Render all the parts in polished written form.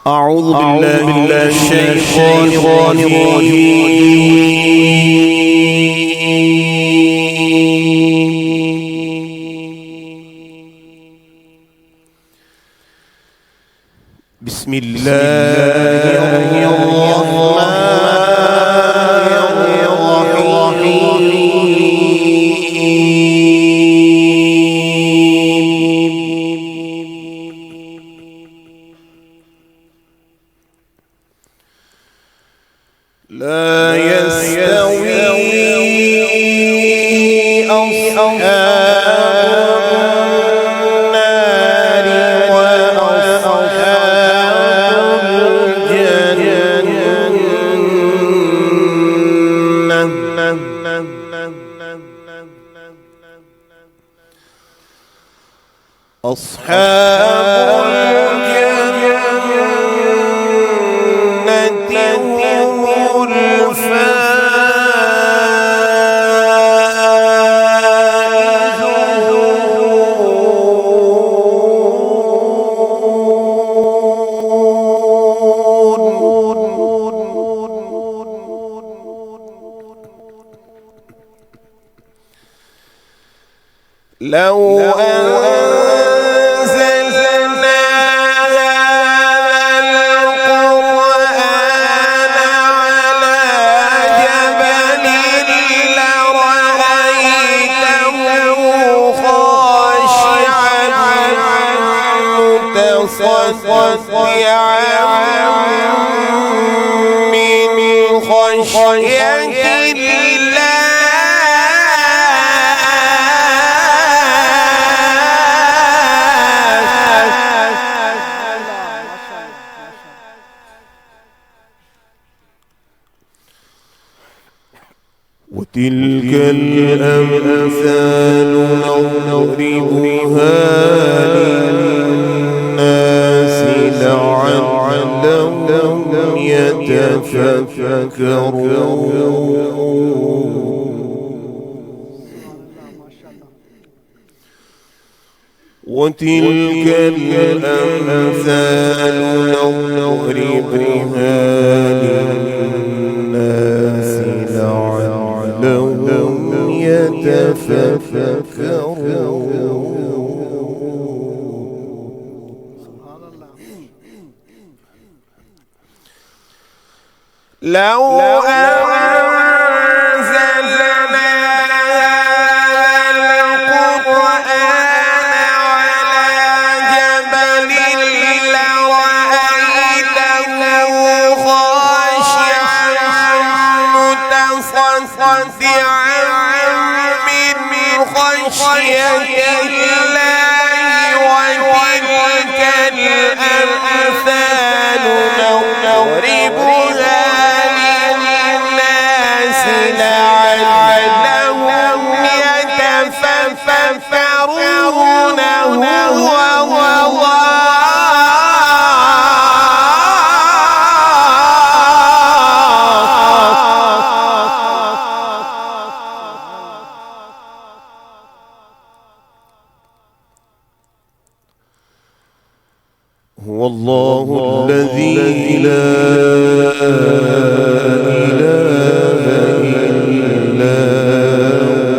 أعوذ بالله من الشيطان الرجيم. بسم الله الرحمن لا يستوي أصحاب النار وأصحاب الجنة. أصحاب لو أنزلنا هذا القرآن على جبل لرأيته خاشعا متصدعا من خشية وتلك الأمثال نضربها للناس لعلهم يتفكرون. وتلك الأمثال نضربها للناس لعلهم يتفكرون. لو أنزلنا هذا القرآن على جبل لرأيته خاشعا متصدعا من خشية الله. وتلك الأمثال نضربها للناس لعلهم يتفكرون. هو الله الذي لا إله إلا هو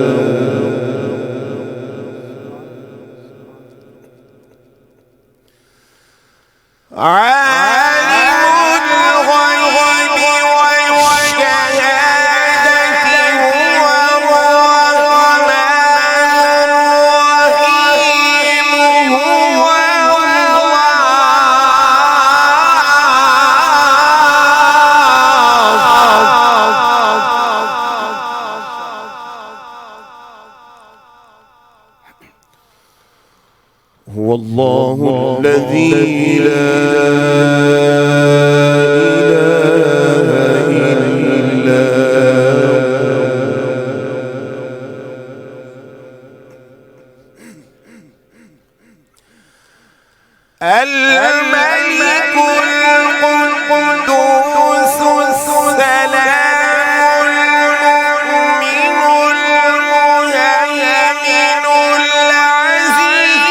عالم الغيب والشهادة هو الرحمن الرحيم. هو هو الله الذي لا إله إلا الملك القدوس السلام المؤمن المهيمن العزيز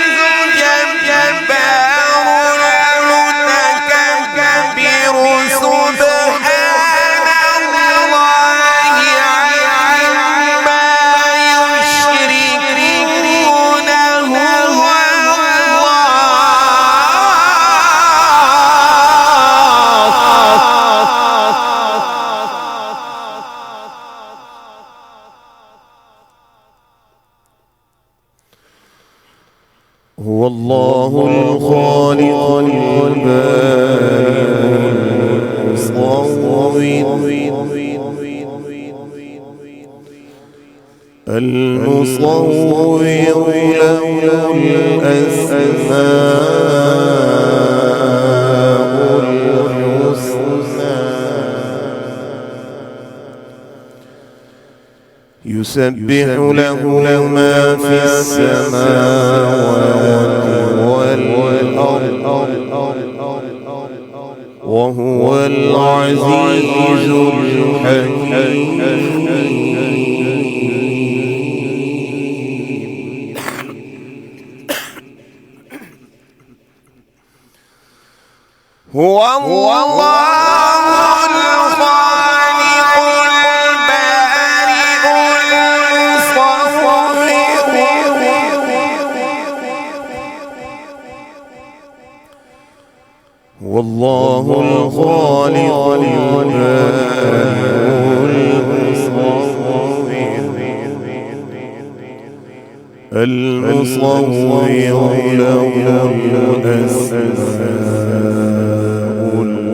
الجبار المتعال الخالق البارئ المصور المصور له الأسماء الحسنى يسبح له ما في السماوات والأرض وهو العزيز الحكيم هو الله الخالق البارئ المصور والله الخالق المصور له الأسماء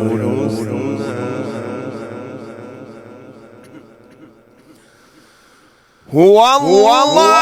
الحسنى هو الله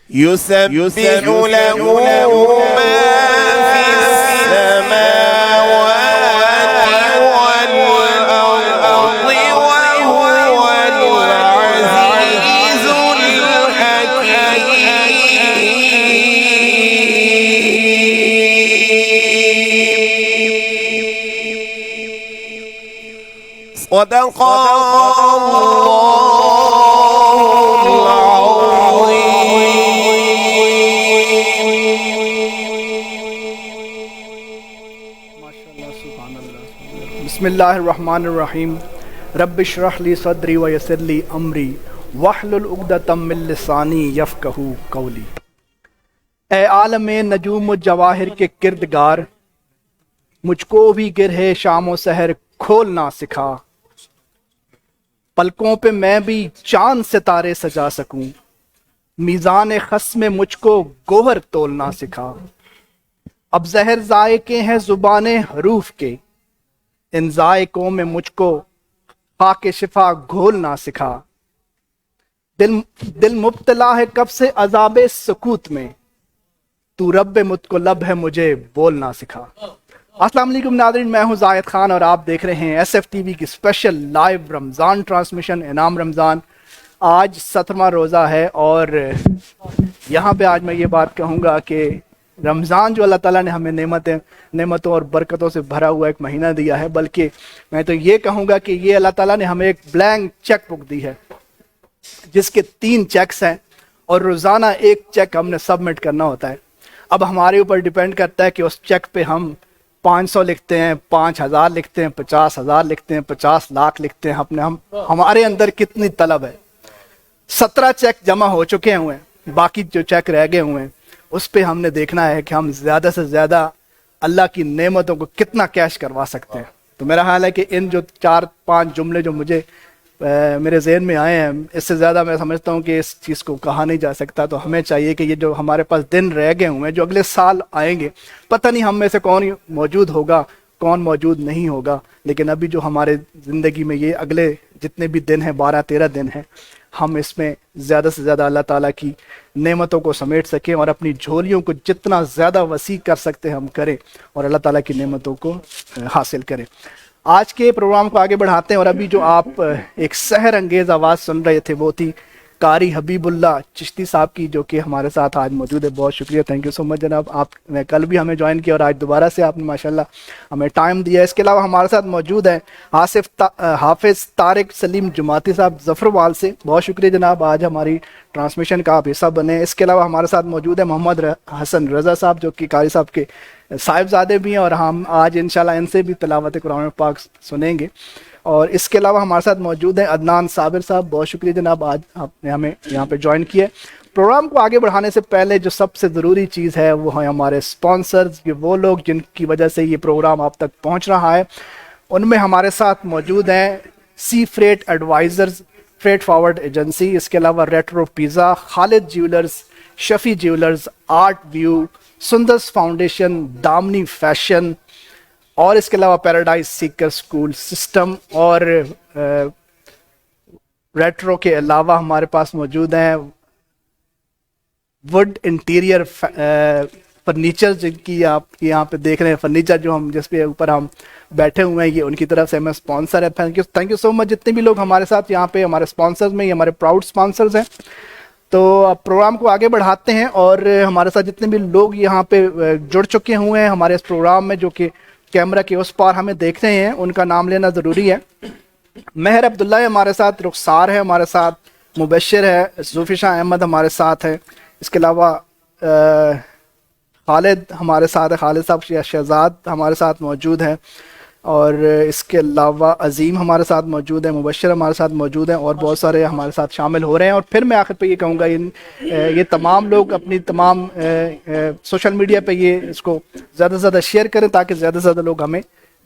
يسبح له ما في السماوات والأرض وهو العزيز الحكيم صدق بسم اللہ الرحمن الرحیم رب اشرح لی صدری ویسر لی امری واحلل عقدۃ من لسانی یفقہوا قولی۔ اے عالم نجوم و جواہر کے کردگار، مجھ کو بھی گرہ شام و سحر کھولنا سکھا، پلکوں پہ میں بھی چاند ستارے سجا سکوں، میزان خس میں مجھ کو گوہر تولنا سکھا۔ اب زہر ذائقے ہیں زبان حروف کے، ان ذائقوں میں مجھ کو خاک شفا گھولنا سکھا۔ دل مبتلا ہے کب سے عذاب سکوت میں، تو رب متقلب ہے مجھے بولنا سکھا۔ السلام علیکم ناظرین، میں ہوں زاہد خان اور آپ دیکھ رہے ہیں ایس ایف ٹی وی کی اسپیشل لائیو رمضان ٹرانسمیشن انعام رمضان۔ آج 17واں روزہ ہے اور یہاں پہ آج میں یہ بات کہوں گا کہ رمضان جو اللہ تعالیٰ نے ہمیں نعمتوں اور برکتوں سے بھرا ہوا ایک مہینہ دیا ہے، بلکہ میں تو یہ کہوں گا کہ یہ اللہ تعالیٰ نے ہمیں ایک بلینک چیک بک دی ہے جس کے 3 چیکس ہیں اور روزانہ ایک چیک ہم نے سبمٹ کرنا ہوتا ہے۔ اب ہمارے اوپر ڈیپینڈ کرتا ہے کہ اس چیک پہ ہم 500 لکھتے ہیں، 5000 لکھتے ہیں، 50,000 لکھتے ہیں، 50 لاکھ لکھتے ہیں، ہمارے اندر کتنی طلب ہے۔ 17 چیک جمع ہو چکے ہوئے ہیں، باقی جو چیک رہ گئے ہوئے ہیں اس پہ ہم نے دیکھنا ہے کہ ہم زیادہ سے زیادہ اللہ کی نعمتوں کو کتنا کیش کروا سکتے ہیں۔ تو میرا خیال ہے کہ ان جو 4-5 جملے جو میرے ذہن میں آئے ہیں، اس سے زیادہ میں سمجھتا ہوں کہ اس چیز کو کہا نہیں جا سکتا۔ تو ہمیں چاہیے کہ یہ جو ہمارے پاس دن رہ گئے ہوئے ہیں، جو اگلے سال آئیں گے، پتہ نہیں ہم میں سے کون موجود ہوگا کون موجود نہیں ہوگا، لیکن ابھی جو ہمارے زندگی میں یہ اگلے جتنے بھی دن ہیں 12-13 دن ہیں، ہم اس میں زیادہ سے زیادہ اللہ تعالیٰ کی نعمتوں کو سمیٹ سکیں اور اپنی جھولیوں کو جتنا زیادہ وسیع کر سکتے ہم کریں اور اللہ تعالیٰ کی نعمتوں کو حاصل کریں۔ آج کے پروگرام کو آگے بڑھاتے ہیں اور ابھی جو آپ ایک سحر انگیز آواز سن رہے تھے وہ تھی قاری حبیب اللہ چشتی صاحب کی جو کہ ہمارے ساتھ آج موجود ہے. بہت شکریہ, تھینک یو سو مچ جناب. آپ نے کل بھی ہمیں جوائن کیا اور آج دوبارہ سے آپ نے ماشاءاللہ ہمیں ٹائم دیا. اس کے علاوہ ہمارے ساتھ موجود ہیں حافظ طارق سلیم جماعتی صاحب ظفروال سے. بہت شکریہ جناب, آج ہماری ٹرانسمیشن کا آپ حصہ بنے. اس کے علاوہ ہمارے ساتھ موجود ہے محمد حسن رضا صاحب جو کہ قاری صاحب کے صاحبزادے بھی ہیں, اور ہم آج انشاءاللہ ان سے بھی تلاوت قرآن پاک سنیں گے. اور اس کے علاوہ ہمارے ساتھ موجود ہیں عدنان صابر صاحب. بہت شکریہ جناب, آج آپ نے ہمیں یہاں پہ جوائن کیا. پروگرام کو آگے بڑھانے سے پہلے جو سب سے ضروری چیز ہے وہ ہیں ہمارے سپانسرز, یہ وہ لوگ جن کی وجہ سے یہ پروگرام آپ تک پہنچ رہا ہے. ان میں ہمارے ساتھ موجود ہیں sea freight advisors, freight forward agency. اس کے علاوہ retro pizza, Khalid jewellers, Shafi jewellers, art view, سندرس فاؤنڈیشن, دامنی فیشن, اور اس کے علاوہ پیراڈائز سیکر اسکول سسٹم. اور ریٹرو کے علاوہ ہمارے پاس موجود ہیں وڈ انٹیریئر فرنیچر, جن کی آپ یہاں پہ دیکھ رہے ہیں فرنیچر جو ہم جس پہ اوپر ہم بیٹھے ہوئے ہیں, یہ ان کی طرف سے ہمیں اسپانسر ہے. تھینک یو سو مچ جتنے بھی لوگ ہمارے ساتھ یہاں پہ ہمارے اسپانسرز میں, یہ ہمارے پراؤڈ اسپانسرز ہیں. تو اب پروگرام کو آگے بڑھاتے ہیں, اور ہمارے ساتھ جتنے بھی لوگ یہاں پہ جڑ چکے ہوئے ہیں ہمارے اس پروگرام میں, جو کہ کیمرہ کے اس پار ہمیں دیکھ رہے ہیں, ان کا نام لینا ضروری ہے. مہر عبداللہ ہے ہمارے ساتھ, رخسار ہے ہمارے ساتھ, مبشر ہے, ذوالفقار شاہ احمد ہمارے ساتھ ہے. اس کے علاوہ خالد ہمارے ساتھ ہے, خالد صاحب شہزاد ہمارے ساتھ موجود ہیں. اور اس کے علاوہ عظیم ہمارے ساتھ موجود ہیں, مبشر ہمارے ساتھ موجود ہیں, اور بہت سارے ہمارے ساتھ شامل ہو رہے ہیں. اور پھر میں آخر پہ یہ کہوں گا یہ تمام لوگ اپنی تمام سوشل میڈیا پہ یہ اس کو زیادہ سے زیادہ شیئر کریں تاکہ زیادہ سے زیادہ لوگ ہمیں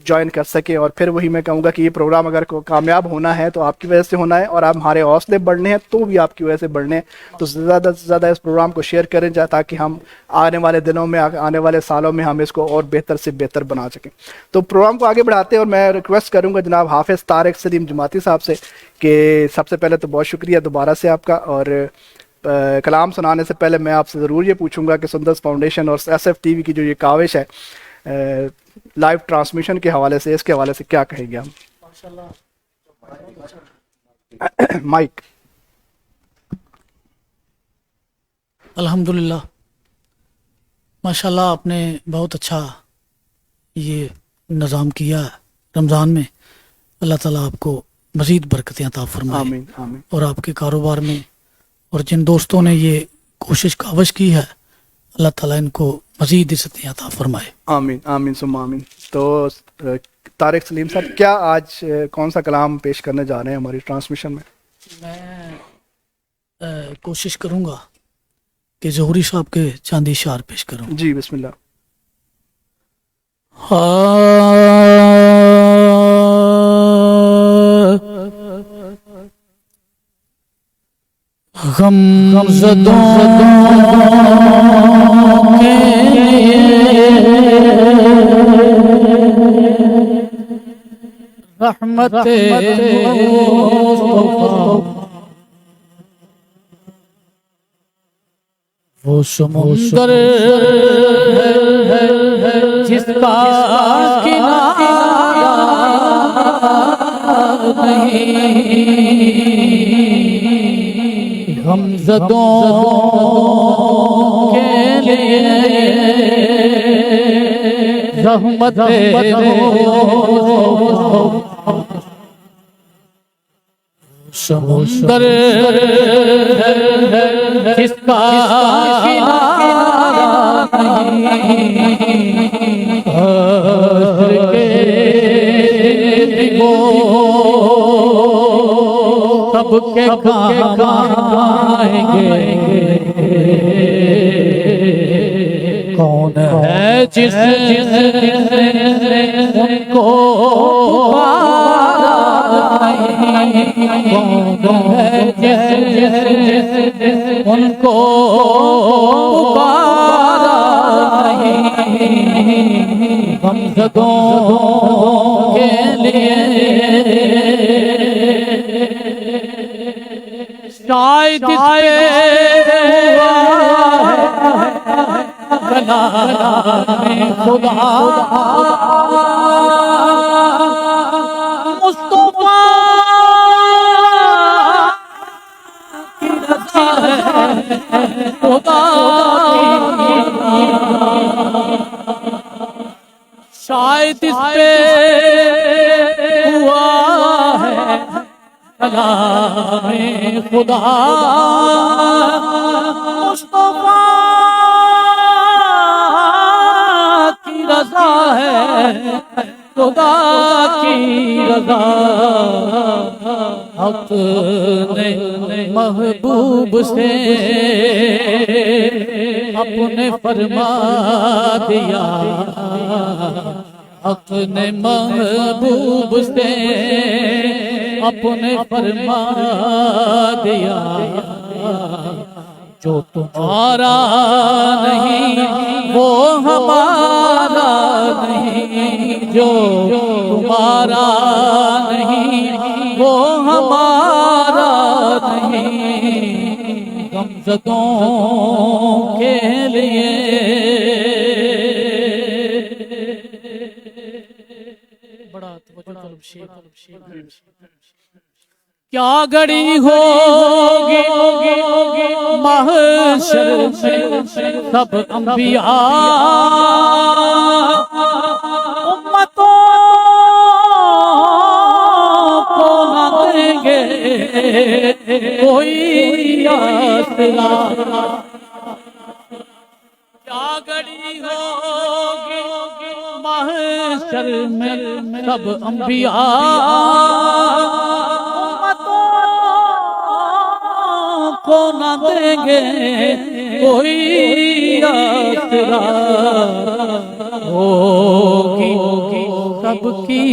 جوائن کر سکیں. اور پھر وہی میں کہوں گا کہ یہ پروگرام اگر کامیاب ہونا ہے تو آپ کی وجہ سے ہونا ہے, اور آپ ہمارے حوصلے بڑھنے ہیں تو بھی آپ کی وجہ سے بڑھنے ہیں. تو زیادہ سے زیادہ اس پروگرام کو شیئر کریں تاکہ ہم آنے والے دنوں میں, آنے والے سالوں میں ہم اس کو اور بہتر سے بہتر بنا سکیں. تو پروگرام کو آگے بڑھاتے ہیں, اور میں ریکویسٹ کروں گا جناب حافظ طارق سلیم جماعتی صاحب سے کہ سب سے پہلے تو بہت شکریہ دوبارہ سے آپ کا. اور کلام سنانے سے پہلے میں آپ سے ضرور یہ پوچھوں گا کہ سندرس فاؤنڈیشن اور ایس ایف ٹی وی کی جو یہ کاوش ہے لائیو ٹرانسمیشن کے حوالے سے, اس کے حوالے سے کیا کہیں گے ہم؟ مائک. الحمدللہ, ماشاءاللہ آپ نے بہت اچھا یہ نظام کیا ہے رمضان میں. اللہ تعالیٰ آپ کو مزید برکتیں عطا فرمائے, آمین آمین. اور آپ کے کاروبار میں, اور جن دوستوں نے یہ کوشش کاوش کی ہے, اللہ تعالیٰ ان کو مزید عزتیں عطا فرمائے. آمین آمین ثم آمین. تو طارق سلیم صاحب کیا آج کون سا کلام پیش کرنے جا رہے ہیں ہماری ٹرانسمیشن میں؟ میں کوشش کروں گا کہ ظہوری صاحب کے چاندی اشعار پیش کروں. جی بسم اللہ. غم زدوں کے رحمت وہ سمندر جس کا کنارہ نہیں, غمزدوں کے لیے زحمت سمندر جس کا کنارہ نہیں, حسر کے سب کے کام آئیں گے. کون ہے جس ان کو کون ہے جس ان کو غمزدوں کے لیے شاید خدا مصطفیٰ کی خدا شاید اس پہ ہوا ہے کلام خدا مصطفیٰ کی رضا ہے خدا کی رضا حق نے محبوب سے اپنے فرما دیا حق نے محبوب سے اپنے فرما دیا جو تمہارا نہیں وہ ہمارا نہیں جو تمہارا نہیں وہ ہمارا نہیں غمزدوں کے لیے بڑا کیا گھڑی ہوگی محشر میں سب انبیاء امتوں کو نہ دیں گے کوئی آسرا کیا گھڑی ہوگی محشر میں سب انبیاء کو نہ دیں گے کوئی آسرا ہوگی سب کی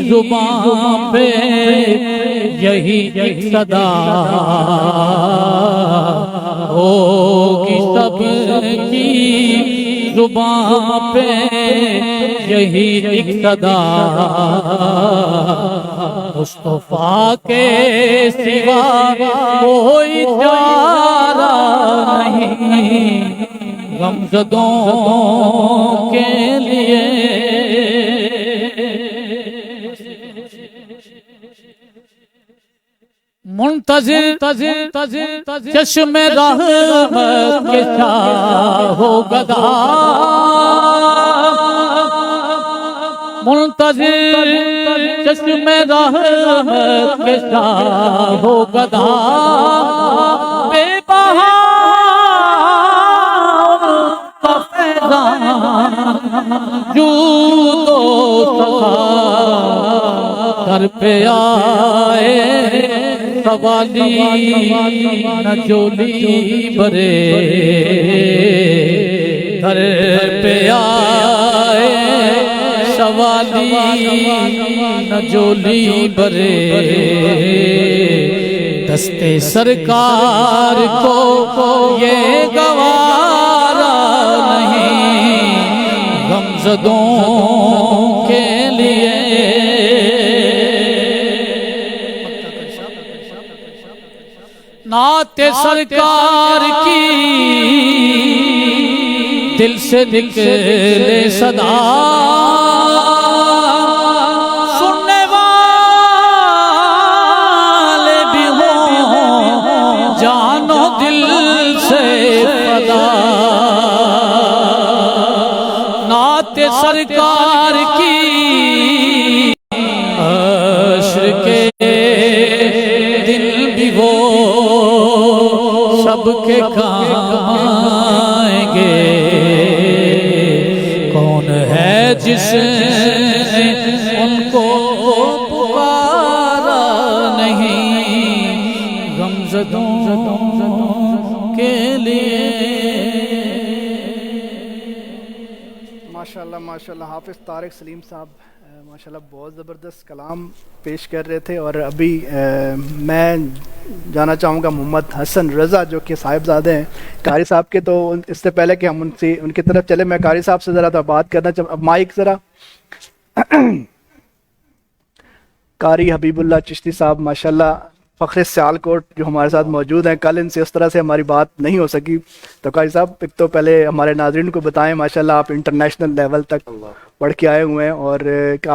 زبان پہ یہی ایک صدا ہوگی سب کی زبان پہ یہی ایک صدا مصطفیٰ کے سوا کوئی چارہ نہیں غمزدوں کے لیے منتظر چشم رحمت کے چاہو گدا منتظر چشم رحمت کے چاہو گدا بے بہا کا فیضان جود و سخا در پہ آئے سوالی نہ جولی برے در پہ آئے سوالی نہ جولی برے دستے سرکار کو یہ گوارا نہیں غمزدوں کے لیے نعت سرکار کی دل سے نکلے صدا سننے والے بھی ہوں جان و دل سے فدا نعت سرکار کی حشر کے دل بھی وہ سب کے کام آئیں گے کون ہے جس نے ان کو پکارا نہیں غمزدوں کے لیے ماشاءاللہ ماشاءاللہ حافظ طارق سلیم صاحب ماشاءاللہ بہت زبردست کلام پیش کر رہے تھے. اور ابھی میں جانا چاہوں گا محمد حسن رضا جو کہ صاحبزادے ہیں قاری صاحب کے. تو اس سے پہلے کہ ہم ان کی طرف چلے میں قاری صاحب سے ذرا تو بات کرنا چاہوں. اب مائک ذرا قاری حبیب اللہ چشتی صاحب ماشاءاللہ فخر سیالکوٹ جو ہمارے ساتھ موجود ہیں. کل ان سے اس طرح سے ہماری بات نہیں ہو سکی. تو قاری صاحب ایک تو پہلے ہمارے ناظرین کو بتائیں ماشاءاللہ آپ انٹرنیشنل لیول تک پڑھ کے آئے ہوئے ہیں، اور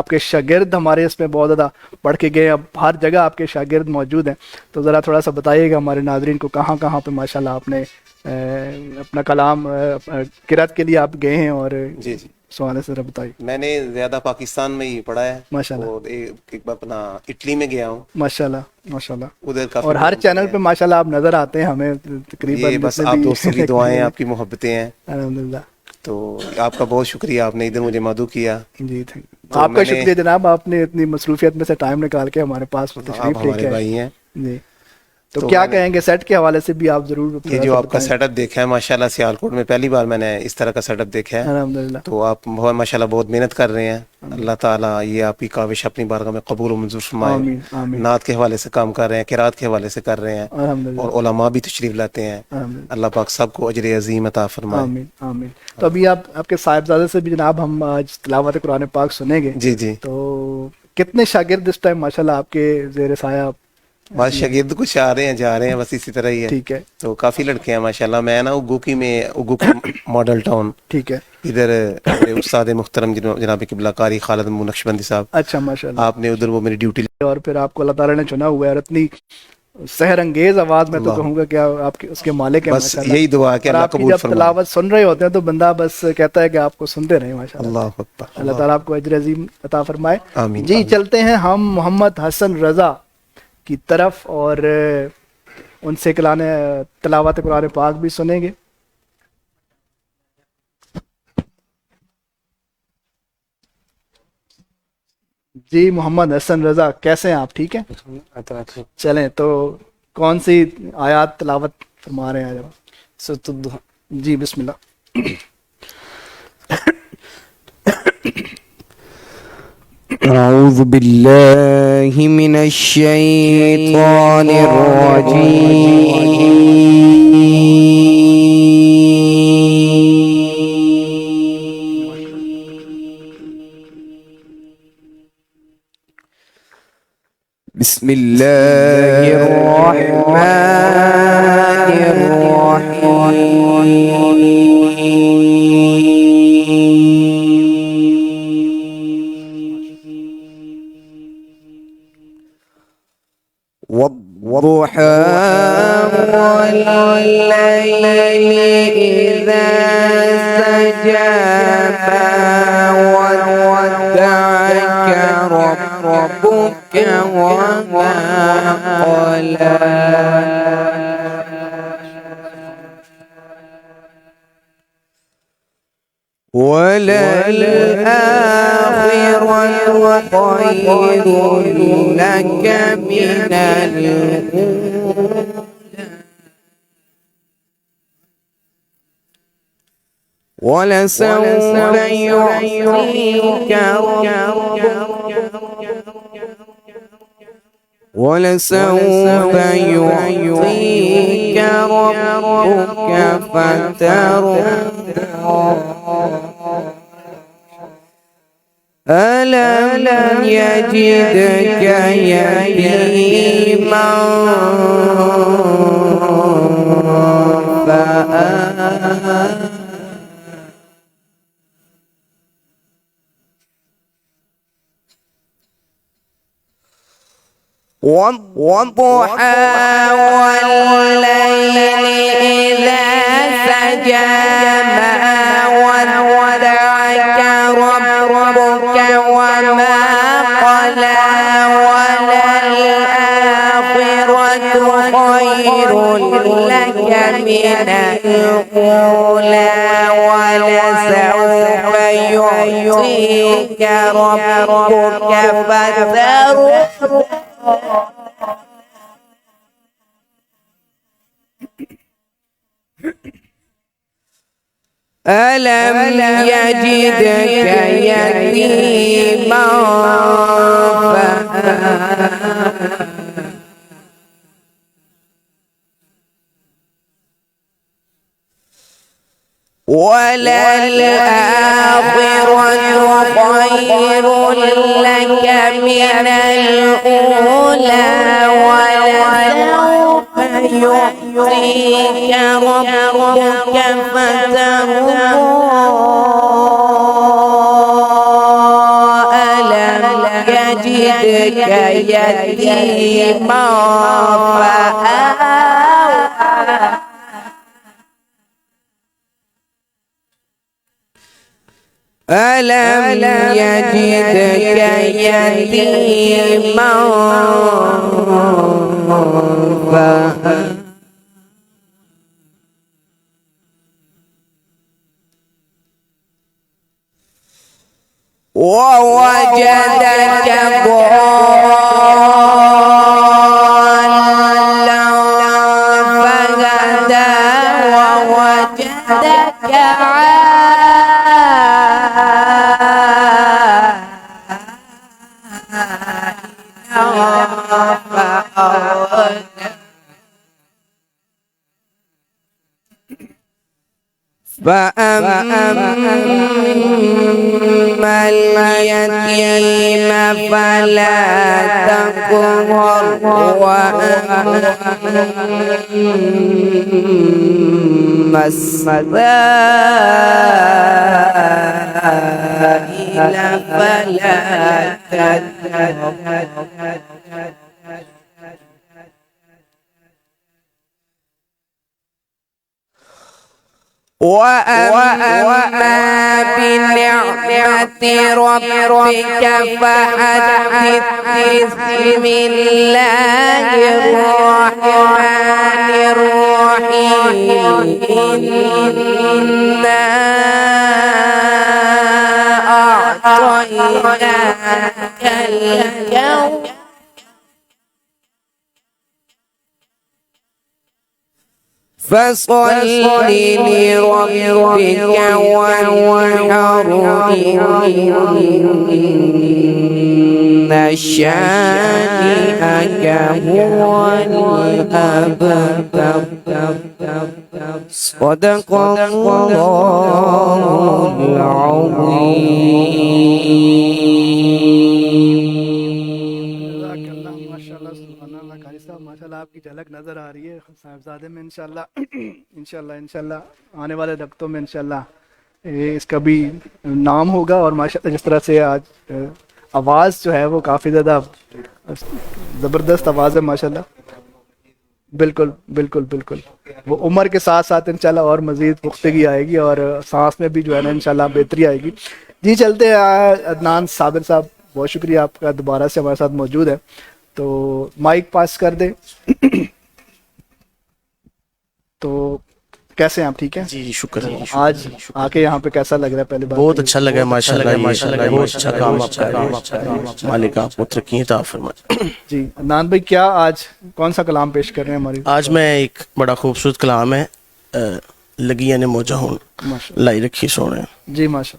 آپ کے شاگرد ہمارے اس میں بہت زیادہ پڑھ کے گئے، اب ہر جگہ آپ کے شاگرد موجود ہیں، تو ذرا تھوڑا سا بتائیے گا ہمارے ناظرین کو کہاں کہاں پہ ماشاءاللہ آپ نے اپنا کلام قرات کے لیے آپ گئے ہیں، اور جی جی، سوال سے ذرا بتائیے. میں نے زیادہ پاکستان میں ہی پڑھا ہے، ماشاءاللہ اور ایک بار اپنا اٹلی میں گیا ہوں، ماشاءاللہ ماشاءاللہ. ادھر کافی اور ہر لوگ چینل پڑھے پہ ہیں. ماشاءاللہ آپ نظر آتے ہیں ہمیں تقریباً یہ بس جتنے آپ بھی دوستوں کی دعائیں، آپ کی محبتیں ہیں، الحمدللہ. تو آپ کا بہت شکریہ، آپ نے ادھر مجھے مدعو کیا. جی تو آپ کا میں نے، شکریہ جناب، آپ نے اتنی مصروفیت میں سے ٹائم نکال کے ہمارے پاس آپ تشریف لے ہمارے کے آئے. بھائی ہیں. جی تو تو کیا میں نے کہیں گے سیٹ کے حوالے سے بھی آپ ضرور یہ تھوڑا جو سا آپ کا بتائیں. سیٹ اپ دیکھا ہے ماشاءاللہ، سیالکوٹ میں پہلی بار میں نے اس طرح کا سیٹ اپ دیکھا ہے. الحمدللہ. تو آپ بہت ماشاءاللہ بہت محنت کر رہے ہیں. اللہ تعالیٰ یہ آپ کی کاوش اپنی بارگاہ میں قبول و منظور فرمائے. آمین آمین. نعت کے حوالے سے کام کر رہے ہیں، قرات کے حوالے سے کر رہے ہیں، الحمدللہ اور علماء بھی تشریف لاتے ہیں. الحمدللہ. اللہ پاک سب کو اجر عظیم عطا فرمائے. آمین آمین. تو ابھی آپ کے صاحبزادے سے بھی جناب ہم آج تلاوت قرآن پاک سنیں گے. جی جی، تو کتنے شاگرد اس ٹائم ماشاءاللہ آپ کے زیر سایہ؟ بس شاگرد کچھ آ رہے ہیں جا رہے ہیں، بس اسی طرح ہی ہے. ٹھیک ہے تو کافی لڑکے ہیں ماشاءاللہ. میں نا اگوکی میں، اگوکی ماڈل ٹاؤن، ٹھیک ہے. ادھر ہمارے استاد محترم جناب قبلہ قاری خالد نقشبندی صاحب، اچھا ماشاءاللہ. آپ نے ادھر وہ میری ڈیوٹی اور پھر آپ کو اللہ تعالیٰ نے چنا ہوا ہے، اور اتنی سحر انگیز آواز میں تو اللہ، کہوں گا کہ آپ کے اس کے مالک ہیں بس ماشاءاللہ. یہی دعا ہے کہ اور اللہ آپ کی قبول جب فرمائے. تلاوت سن رہے ہوتے ہیں تو بندہ بس کہتا ہے کہ آپ کو سنتے رہیں ماشاءاللہ. اللہ اکبر. اللہ تعالیٰ آپ کو اجر عظیم عطا فرمائے. آمین. جی چلتے ہیں ہم محمد حسن رضا کی طرف، اور ان سے تلاوت قرآن پاک بھی سنیں گے. جی محمد حسن رضا، کیسے ہیں آپ؟ ٹھیک ہیں؟ چلیں تو کون سی آیات تلاوت فرما رہے ہیں آج؟ جی بسم اللہ. أعوذ بالله من الشيطان الرجيم. بسم الله الرحمن الرحيم. والضحى والليل إذا سجى ما ودعك ربك وما قلى وللآخرة خير لك من الأولى ولسوف يعطيك ربك فترضى ألم يجدك يتيما فآوى والضحى والليل إذا سجى ما ودعك ربك وما قلى وللآخرة خير لك من الأولى ولسوف يعطيك ربك فترضى ألم يجدك يتيما فآوى وللآخرة خير لك من الأولى ولسوف يعطيك ربك فترضى يجدك يتيما فآوى ألم يجدك يتيما فآوى ووجدك ضالا فهدى ووجدك عائلا فأغنى فأما اليتيم فلا تقهر وأما السائل فلا تنهر وأما بنعمة ربك فحدث بسم الله الرحمن الرحيم إنا أعطيناك الكوثر فصل لربك وانحر إن شانئك هو الأبتر صدق الله العظيم ماشاءاللہ سبحان اللہ قاری صاحب ماشاءاللہ آپ کی جھلک نظر آ رہی ہے صاحبزادے میں انشاءاللہ آنے والے وقتوں میں انشاءاللہ اس کا بھی نام ہوگا اور ماشاءاللہ جس طرح سے آج آواز جو ہے وہ کافی زیادہ زبردست آواز ہے ماشاءاللہ بالکل بالکل بالکل وہ عمر کے ساتھ ساتھ انشاءاللہ اور مزید پختگی آئے گی اور سانس میں بھی جو ہے نا انشاءاللہ بہتری آئے گی جی چلتے ہیں عدنان صابر صاحب بہت شکریہ آپ کا دوبارہ سے ہمارے ساتھ موجود ہے تو مائک پاس کر دیں تو کیسے ہیں آپ ٹھیک ہیں جی جی شکر ہے آج آ کے یہاں پہ کیسا لگ رہا ہے پہلے بات بہت اچھا لگا ماشاءاللہ بہت اچھا کام آپ کر رہے ہیں مالک آپ کو ترقی عطا فرمائے جی عدنان بھائی کیا آج کون سا کلام پیش کر رہے ہیں ہماری آج میں ایک بڑا خوبصورت کلام ہے لگیاں نے موجہ ہوں لائی رکھی سونے جی ماشاء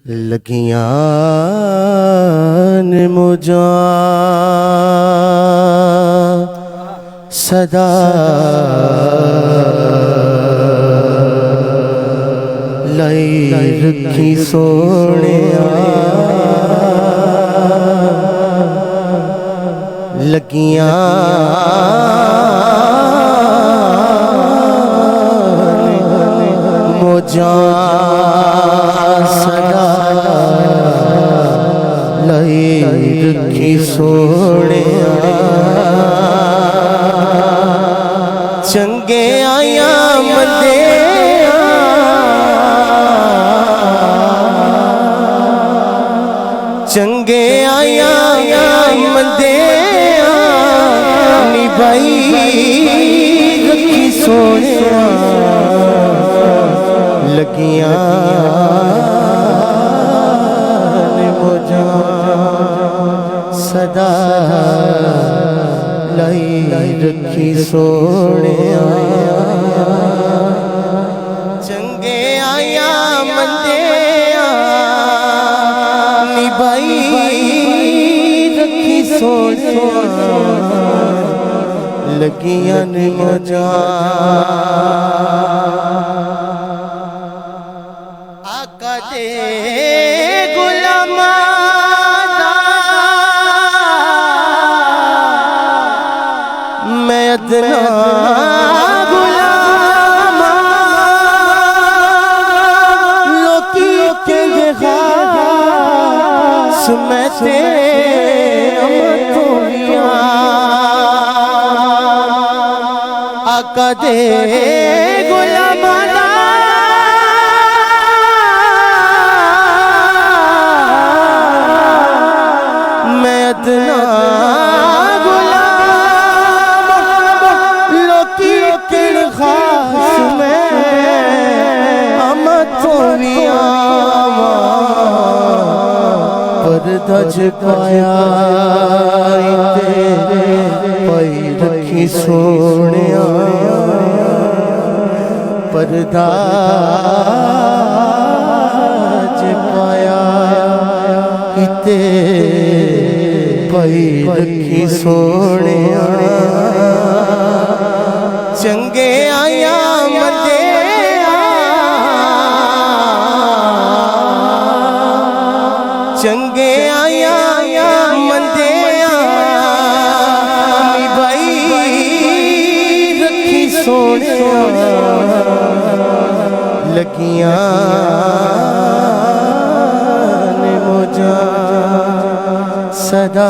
لگیاں نے موجہ صدا لائی رکھی سونے لگیاں موجہ صدا لائی رکھی سونے چنگے آیا مندے چنگے آیا مندے نبھائی رکھی سونے لگیاں صدا لائی رکھی سونے چنگے آیا مندے نبھائی رکھی سونے لگیاں نے موجہ آقا دے میں ادنا میں تے امتویاں آقا دے غلامانا میں ادنا غلام لوکی کن خاص میں امتویاں پردہ جھکایا تیرے پائی رکھی سونیا پردہ جھکایا تیرے پائی رکھی سونیا چنگے آیا مدے چنگے آیا مندے آمی بھائی رکھی سونے لگیاں نے موجہ صدا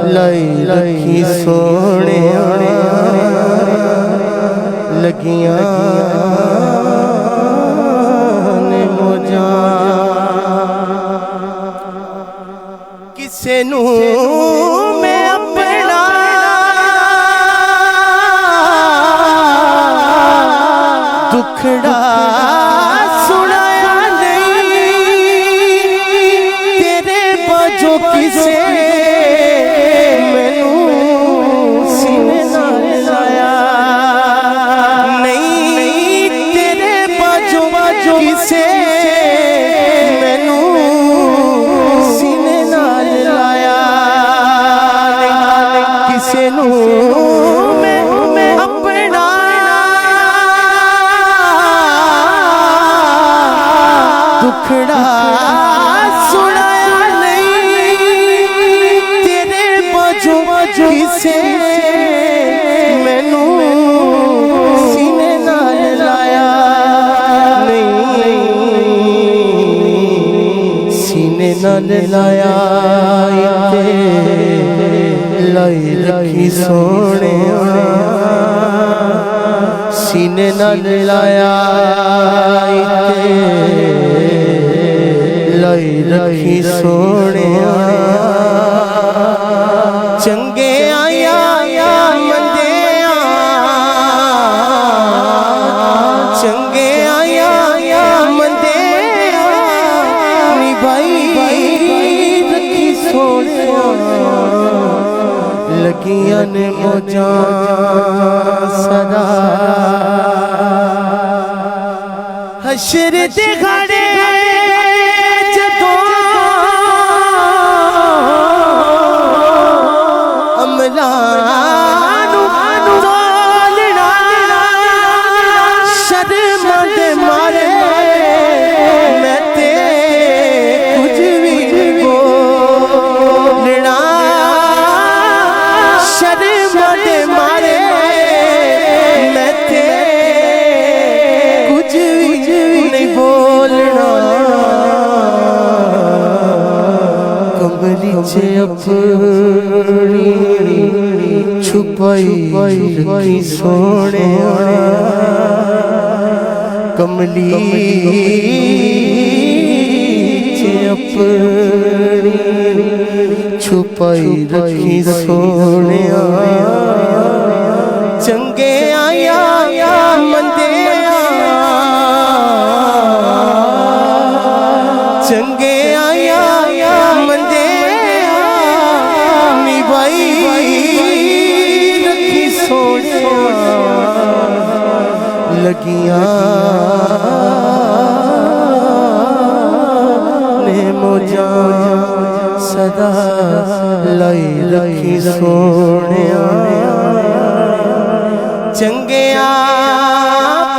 لائی رکھی سونے لگیاں نے موجہ کسے نو میں اپنا دکھڑا سنایا نہیں تیرے باجو کسے مینوں سینے نال لایا نہیں تیرے باجو کسے میں اپنا دکھڑا سنایا نہیں تیرے باجو کسے مینوں سینے نال لایا نہیں سینے نال لایا لائی رکھی سونے سینے نال لایا لائی رکھی سونے چنگے آیا مندے چنگے آیا مندے نبھائی رکھی سونے لگیاں نے موجاں صدا حشر دے گھڑے جدوں املانو تولنا شرم دے مارے میں تے کچھ بھی بولنا شرم دے مارے میں تے کچھ بھی نہیں بولنا کملی چھے اپنی چھپائی رکھی سونے کملی چھے اپنی چھپائی رکھی سونے چنگے آیا مندے چنگے آیا مندے نبھائی رکھی سونے لگیاں نے موجاں صدا لائی رکھی سونے چنگے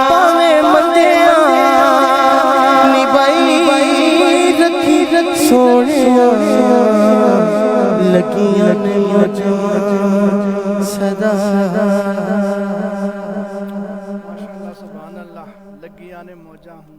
پاویں مندے نبھائی رکھی سونے لگیاں نے موجاں صدا ماشاءاللہ سبحان اللہ لگیاں نے موجاں ہوں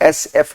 SF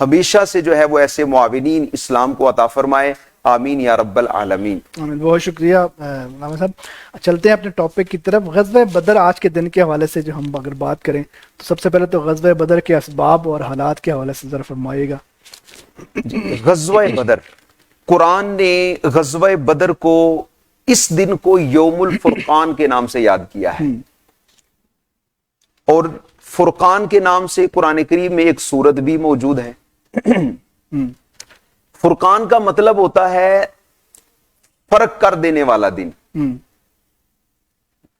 ہمیشہ سے جو ہے وہ ایسے معاونین اسلام کو عطا فرمائے، آمین یا رب العالمین۔ آمین، بہت شکریہ علامہ صاحب۔ چلتے ہیں اپنے ٹاپک کی طرف۔ غزوہ بدر آج کے دن کے حوالے سے جو ہم اگر بات کریں تو سب سے پہلے تو غزوہ بدر کے اسباب اور حالات کے حوالے سے ذرا فرمائیے گا۔ غزوہ بدر، قرآن نے غزوہ بدر کو اس دن کو یوم الفرقان کے نام سے یاد کیا ہے، اور فرقان کے نام سے قرآن کریم میں ایک سورت بھی موجود ہے۔ فرقان کا مطلب ہوتا ہے فرق کر دینے والا دن۔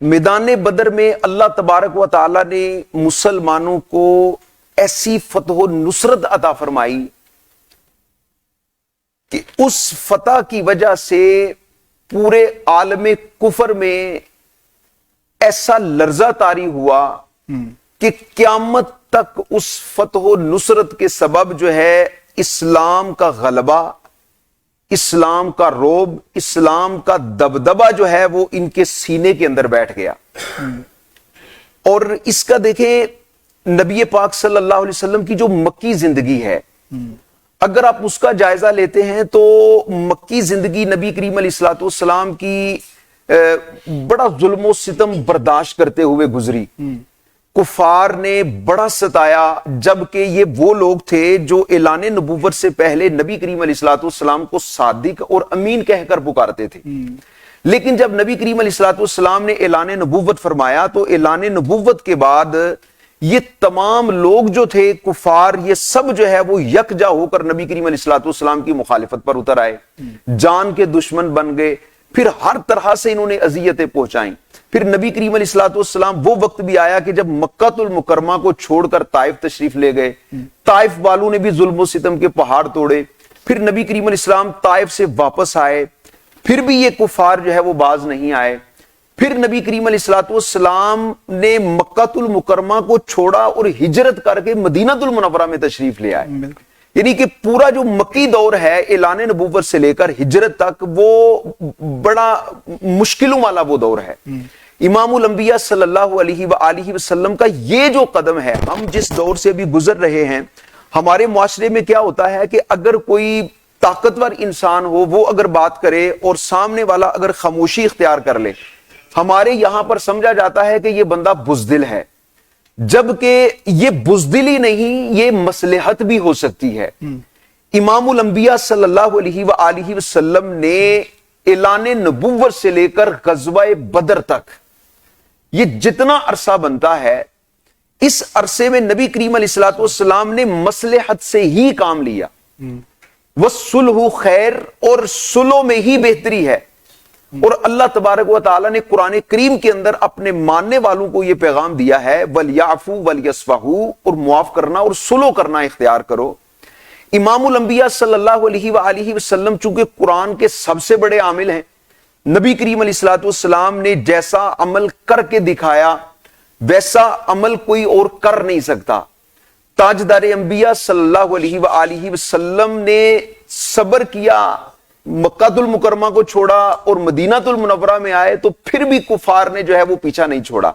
میدان بدر میں اللہ تبارک و تعالی نے مسلمانوں کو ایسی فتح و نصرت عطا فرمائی کہ اس فتح کی وجہ سے پورے عالم کفر میں ایسا لرزہ طاری ہوا کہ قیامت تک اس فتح و نصرت کے سبب جو ہے اسلام کا غلبہ، اسلام کا رعب، اسلام کا دبدبہ جو ہے وہ ان کے سینے کے اندر بیٹھ گیا۔ اور اس کا دیکھیں نبی پاک صلی اللہ علیہ وسلم کی جو مکی زندگی ہے، اگر آپ اس کا جائزہ لیتے ہیں تو مکی زندگی نبی کریم علیہ الصلوۃ والسلام کی بڑا ظلم و ستم برداشت کرتے ہوئے گزری۔ کفار نے بڑا ستایا، جبکہ یہ وہ لوگ تھے جو اعلان نبوت سے پہلے نبی کریم علیہ الصلوۃ والسلام کو صادق اور امین کہہ کر پکارتے تھے۔ لیکن جب نبی کریم علیہ الصلوۃ والسلام نے اعلان نبوت فرمایا تو اعلان نبوت کے بعد یہ تمام لوگ جو تھے کفار، یہ سب جو ہے وہ یکجا ہو کر نبی کریم علیہ الصلوۃ والسلام کی مخالفت پر اتر آئے، جان کے دشمن بن گئے، پھر ہر طرح سے انہوں نے اذیتیں پہنچائیں۔ پھر نبی کریم علیہ الصلوۃ والسلام وہ وقت بھی آیا کہ جب مکہ المکرمہ کو چھوڑ کر طائف تشریف لے گئے، طائف والوں نے بھی ظلم و ستم کے پہاڑ توڑے، پھر نبی کریم علیہ السلام طائف سے واپس آئے، پھر بھی یہ کفار جو ہے وہ باز نہیں آئے۔ پھر نبی کریم علیہ الصلوۃ والسلام نے مکہ المکرمہ کو چھوڑا اور ہجرت کر کے مدینہ المنورہ میں تشریف لے آئے۔ یعنی کہ پورا جو مکی دور ہے اعلان نبوت سے لے کر ہجرت تک، وہ بڑا مشکلوں والا وہ دور ہے۔ امام الانبیاء صلی اللہ علیہ وآلہ وسلم کا یہ جو قدم ہے، ہم جس دور سے بھی گزر رہے ہیں، ہمارے معاشرے میں کیا ہوتا ہے کہ اگر کوئی طاقتور انسان ہو، وہ اگر بات کرے اور سامنے والا اگر خاموشی اختیار کر لے، ہمارے یہاں پر سمجھا جاتا ہے کہ یہ بندہ بزدل ہے، جبکہ یہ بزدلی نہیں، یہ مصلحت بھی ہو سکتی ہے۔ امام الانبیاء صلی اللہ علیہ وآلہ وسلم نے اعلان نبوت سے لے کر غزوہ بدر تک یہ جتنا عرصہ بنتا ہے، اس عرصے میں نبی کریم علیہ الصلوۃ والسلام نے مصلحت سے ہی کام لیا۔ وَالصُّلْحُ خیر، اور صلح میں ہی بہتری ہے۔ اور اللہ تبارک و تعالیٰ نے قرآن کریم کے اندر اپنے ماننے والوں کو یہ پیغام دیا ہے، وَلْيَعْفُوا وَلْيَصْفَحُوا، اور معاف کرنا اور صلح کرنا اختیار کرو۔ امام الانبیاء صلی اللہ علیہ وآلہ وسلم چونکہ قرآن کے سب سے بڑے عامل ہیں، نبی کریم علیہ الصلوۃ والسلام نے جیسا عمل کر کے دکھایا ویسا عمل کوئی اور کر نہیں سکتا۔ تاجدار انبیاء صلی اللہ علیہ وآلہ وسلم نے صبر کیا، مکہ المکرمہ کو چھوڑا اور مدینہ المنورہ میں آئے تو پھر بھی کفار نے جو ہے وہ پیچھا نہیں چھوڑا۔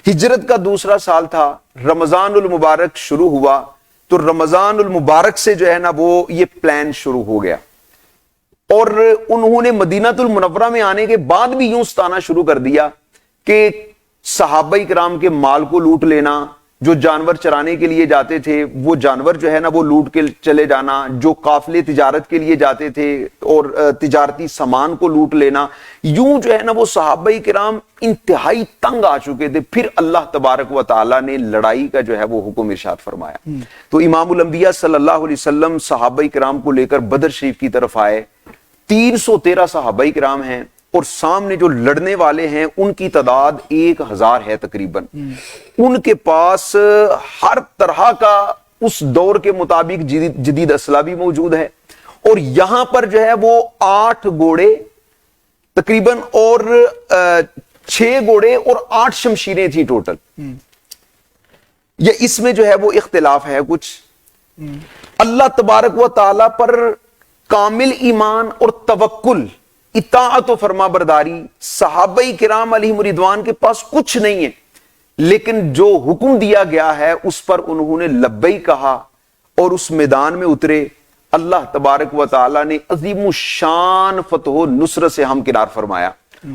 ہجرت کا دوسرا سال تھا، رمضان المبارک شروع ہوا، تو رمضان المبارک سے جو ہے نا وہ یہ پلان شروع ہو گیا، اور انہوں نے مدینہ المنورہ میں آنے کے بعد بھی یوں ستانا شروع کر دیا کہ صحابہ کرام کے مال کو لوٹ لینا، جو جانور چرانے کے لیے جاتے تھے وہ جانور جو ہے نا وہ لوٹ کے چلے جانا، جو قافلے تجارت کے لیے جاتے تھے اور تجارتی سامان کو لوٹ لینا، یوں جو ہے نا وہ صحابہ کرام انتہائی تنگ آ چکے تھے۔ پھر اللہ تبارک و تعالیٰ نے لڑائی کا جو ہے وہ حکم ارشاد فرمایا، تو امام الانبیاء صلی اللہ علیہ وسلم صحابہ کرام کو لے کر بدر شریف کی طرف آئے۔ 313 صحابہ کرام ہیں، اور سامنے جو لڑنے والے ہیں ان کی تعداد 1000 ہے تقریباً۔ ان کے پاس ہر طرح کا اس دور کے مطابق جدید اسلحہ بھی موجود ہے، اور یہاں پر جو ہے وہ 8 گھوڑے تقریباً اور 6 گھوڑے اور 8 شمشیریں تھیں ٹوٹل۔ یہ اس میں جو ہے وہ اختلاف ہے کچھ۔ اللہ تبارک و تعالی پر کامل ایمان اور توکل، اطاعت و فرما برداری صحابہ کرام علیہم رضوان کے پاس کچھ نہیں ہے، لیکن جو حکم دیا گیا ہے اس پر انہوں نے لبیک کہا، اور اس میدان میں اترے، اللہ تبارک و تعالی نے عظیم الشان فتح و نصرت سے ہمکنار فرمایا،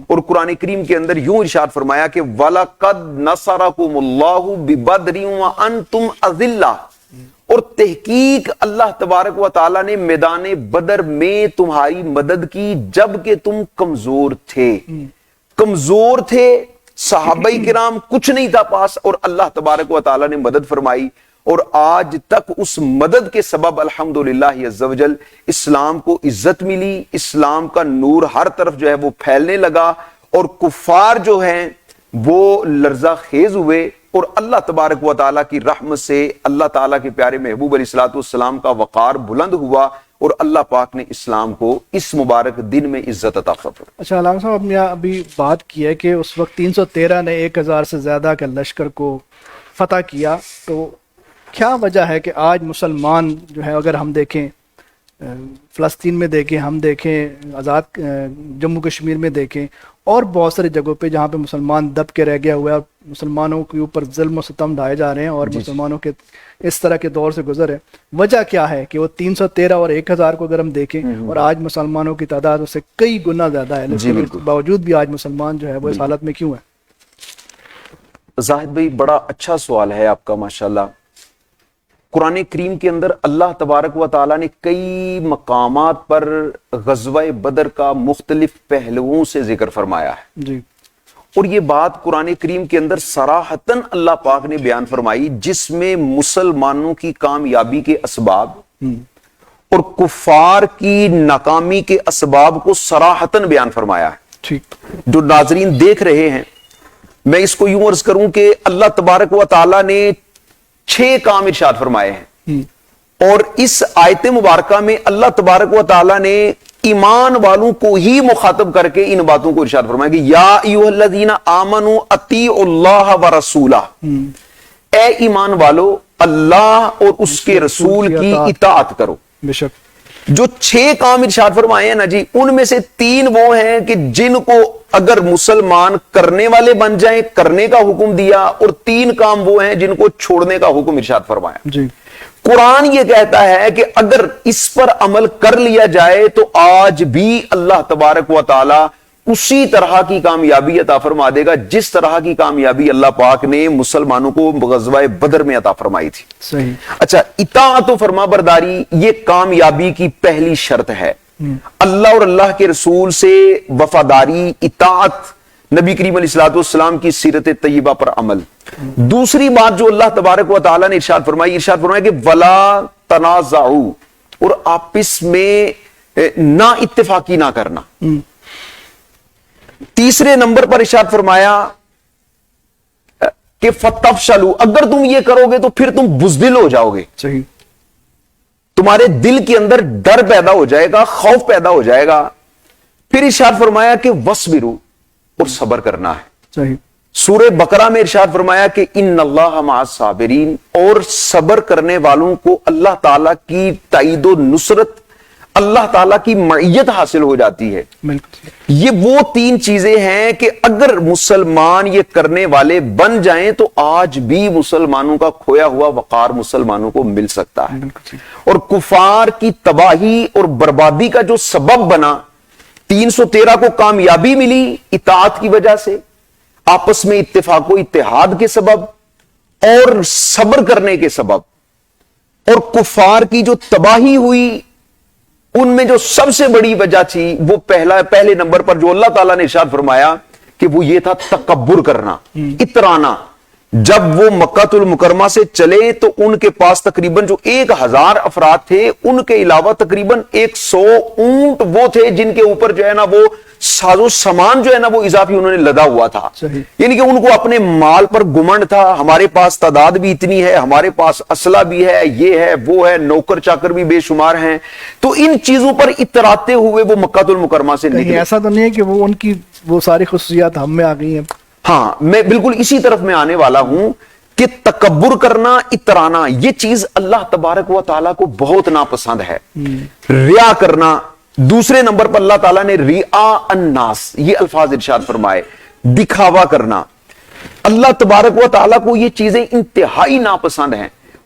اور قرآن کریم کے اندر یوں ارشاد فرمایا کہ وَلَقَدْ نَصَرَكُمُ اللَّهُ بِبَدْرٍ وَأَنْتُمْ أَذِلَّةٌ، اور تحقیق اللہ تبارک و تعالی نے میدان بدر میں تمہاری مدد کی جبکہ تم کمزور تھے، صحابہ کرام کچھ نہیں تھا پاس، اور اللہ تبارک و تعالی نے مدد فرمائی، اور آج تک اس مدد کے سبب الحمدللہ عز و جل اسلام کو عزت ملی، اسلام کا نور ہر طرف جو ہے وہ پھیلنے لگا، اور کفار جو ہیں وہ لرزہ خیز ہوئے، اور اللہ تبارک و تعالیٰ کی رحمت سے اللہ تعالیٰ کے پیارے محبوب علیہ الصلوۃ والسلام کا وقار بلند ہوا، اور اللہ پاک نے اسلام کو اس مبارک دن میں عزت عطا فرمائی۔ اچھا علامہ صاحب، آپ نے ابھی بات کی ہے کہ اس وقت 313 نے 1000 سے زیادہ کے لشکر کو فتح کیا، تو کیا وجہ ہے کہ آج مسلمان جو ہے، اگر ہم دیکھیں فلسطین میں دیکھیں، ہم دیکھیں آزاد جموں کشمیر میں دیکھیں، اور بہت ساری جگہوں پہ جہاں پہ مسلمان دب کے رہ گیا ہوا ہے، مسلمانوں کے اوپر ظلم و ستم ڈھائے جا رہے ہیں، اور مسلمانوں کے اس طرح کے دور سے گزر ہے، وجہ کیا ہے کہ وہ 313 اور 1000 کو اگر ہم دیکھیں، اور آج مسلمانوں کی تعداد اس سے کئی گنا زیادہ ہے، لیکن اس باوجود بھی آج مسلمان جو ہے وہ اس حالت میں کیوں ہے؟ زاہد بھائی بڑا اچھا سوال ہے آپ کا، ماشاءاللہ۔ قرآن کریم کے اندر اللہ تبارک و تعالیٰ نے کئی مقامات پر غزوہ بدر کا مختلف پہلوؤں سے ذکر فرمایا ہے، جی، اور یہ بات قرآن کریم کے اندر صراحتاً اللہ پاک نے بیان فرمائی، جس میں مسلمانوں کی کامیابی کے اسباب اور کفار کی ناکامی کے اسباب کو صراحتاً بیان فرمایا ہے۔ ٹھیک، جو ناظرین دیکھ رہے ہیں، میں اس کو یوں عرض کروں کہ اللہ تبارک و تعالیٰ نے 6 کام ارشاد فرمائے ہیں، اور اس آیت مبارکہ میں اللہ تبارک و تعالیٰ نے ایمان والوں کو ہی مخاطب کر کے ان باتوں کو ارشاد فرمایا کہ یا ایھا الذین آمنوا اطیعوا اللہ ورسولہ، اے ایمان والو اللہ اور اس کے رسول کی اطاعت کرو۔ بے شک جو 6 کام ارشاد فرمائے ہیں نا جی، ان میں سے 3 وہ ہیں کہ جن کو اگر مسلمان کرنے والے بن جائیں کرنے کا حکم دیا، اور 3 کام وہ ہیں جن کو چھوڑنے کا حکم ارشاد فرمایا۔ جی، قرآن یہ کہتا ہے کہ اگر اس پر عمل کر لیا جائے تو آج بھی اللہ تبارک و تعالی اسی طرح کی کامیابی عطا فرما دے گا جس طرح کی کامیابی اللہ پاک نے مسلمانوں کو غزوہ بدر میں عطا فرمائی تھی۔ صحیح۔ اچھا، اطاعت و فرما برداری یہ کامیابی کی پہلی شرط ہے۔ اللہ اور اللہ کے رسول سے وفاداری، اطاعت، نبی کریم علیہ الصلوۃ والسلام کی سیرت طیبہ پر عمل۔ دوسری بات جو اللہ تبارک و تعالیٰ نے ارشاد فرمایا کہ ولا تنازعوا، اور آپس میں نا اتفاقی نہ کرنا۔ تیسرے نمبر پر ارشاد فرمایا کہ فتفشلوا، اگر تم یہ کرو گے تو پھر تم بزدل ہو جاؤ گے، صحیح، تمہارے دل کے اندر ڈر پیدا ہو جائے گا، خوف پیدا ہو جائے گا۔ پھر ارشاد فرمایا کہ وصبروا، اور صبر کرنا ہے۔ صحیح، سورہ بقرہ میں ارشاد فرمایا کہ ان اللہ مع الصابرین، اور صبر کرنے والوں کو اللہ تعالیٰ کی تائید و نصرت، اللہ تعالیٰ کی معیت حاصل ہو جاتی ہے۔ بالکل، یہ وہ 3 چیزیں ہیں کہ اگر مسلمان یہ کرنے والے بن جائیں تو آج بھی مسلمانوں کا کھویا ہوا وقار مسلمانوں کو مل سکتا ہے، اور کفار کی تباہی اور بربادی کا جو سبب بنا، 313 کو کامیابی ملی اطاعت کی وجہ سے، آپس میں اتفاق و اتحاد کے سبب اور صبر کرنے کے سبب، اور کفار کی جو تباہی ہوئی ان میں جو سب سے بڑی وجہ تھی وہ پہلے نمبر پر جو اللہ تعالیٰ نے ارشاد فرمایا کہ وہ یہ تھا تکبر کرنا، اترانا۔ جب وہ مکہ المکرمہ سے چلے تو ان کے پاس تقریباً جو 1000 افراد تھے، ان کے علاوہ تقریباً 100 اونٹ وہ تھے جن کے اوپر جو ہے نا وہ ساز و سامان جو ہے نا وہ اضافی انہوں نے لدا ہوا تھا۔ یعنی کہ ان کو اپنے مال پر گمنڈ تھا، ہمارے پاس تعداد بھی اتنی ہے، ہمارے پاس اسلحہ بھی ہے، یہ ہے وہ ہے، نوکر چاکر بھی بے شمار ہیں۔ تو ان چیزوں پر اتراتے ہوئے وہ مکہ المکرمہ سے نکلے۔ ایسا تو نہیں ہے کہ وہ ان کی وہ ساری خصوصیات ہم میں آ گئی ہیں؟ ہاں، میں بالکل اسی طرف میں آنے والا ہوں کہ تکبر کرنا، اترانا، یہ چیز اللہ تبارک و تعالیٰ کو بہت ناپسند ہے۔ ریا کرنا، دوسرے نمبر پر اللہ تعالیٰ نے ریا الناس یہ الفاظ ارشاد فرمائے، دکھاوا کرنا۔ اللہ تبارک و تعالیٰ کو یہ چیزیں انتہائی ناپسند ہیں،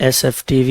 SFTV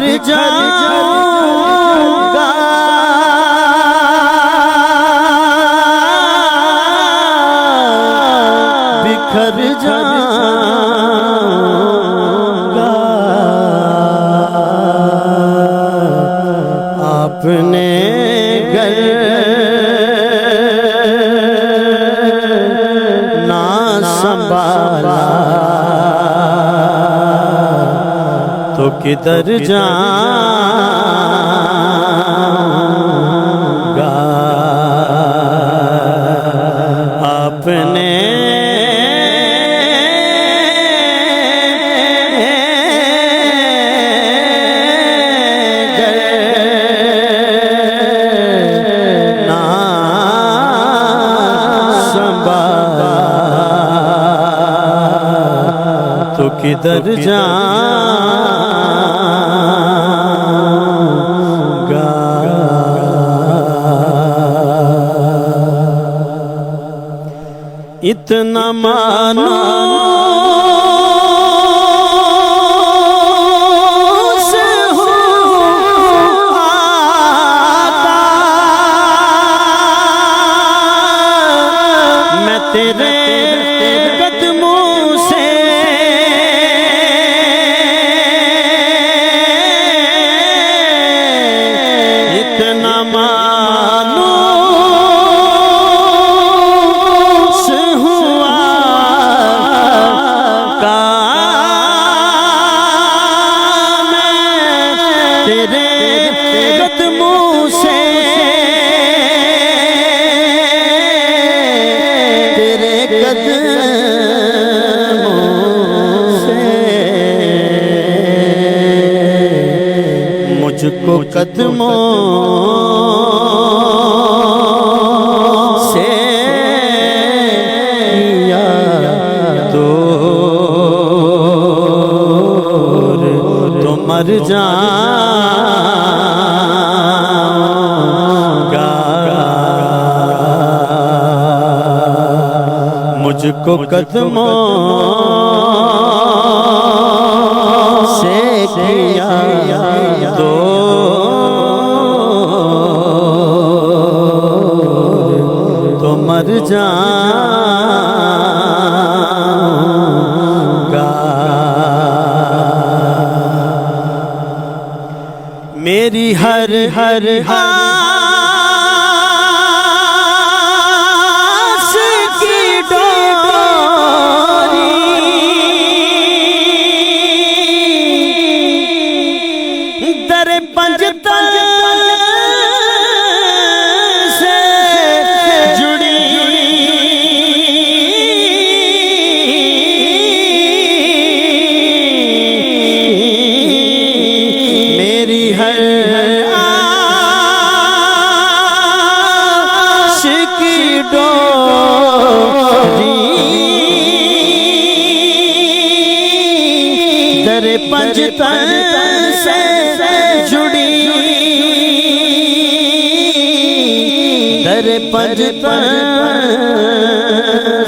بکھر جاؤں گا بکھر جاؤں گا آپ نے گر نہ سنبھالا تو کدھر جاؤں گا آپ نے تو کدھر جاؤں گا اتنا مانو سے ہوں آقا میں تیرے قدموں سے اتنا مانو سے ہوا کا میں تیرے قدموں سے تیرے قدموں سے مجھ کو قدموں سے کیا دور تو مر جاؤں گا مجھ کو قدموں سے کیا دور تو مر جاؤں گا میری ہر آس کی ڈوری در پنجتن سے جڑی میری ہر آس کی ڈوری در پنجتن سے جڑی در پنجتن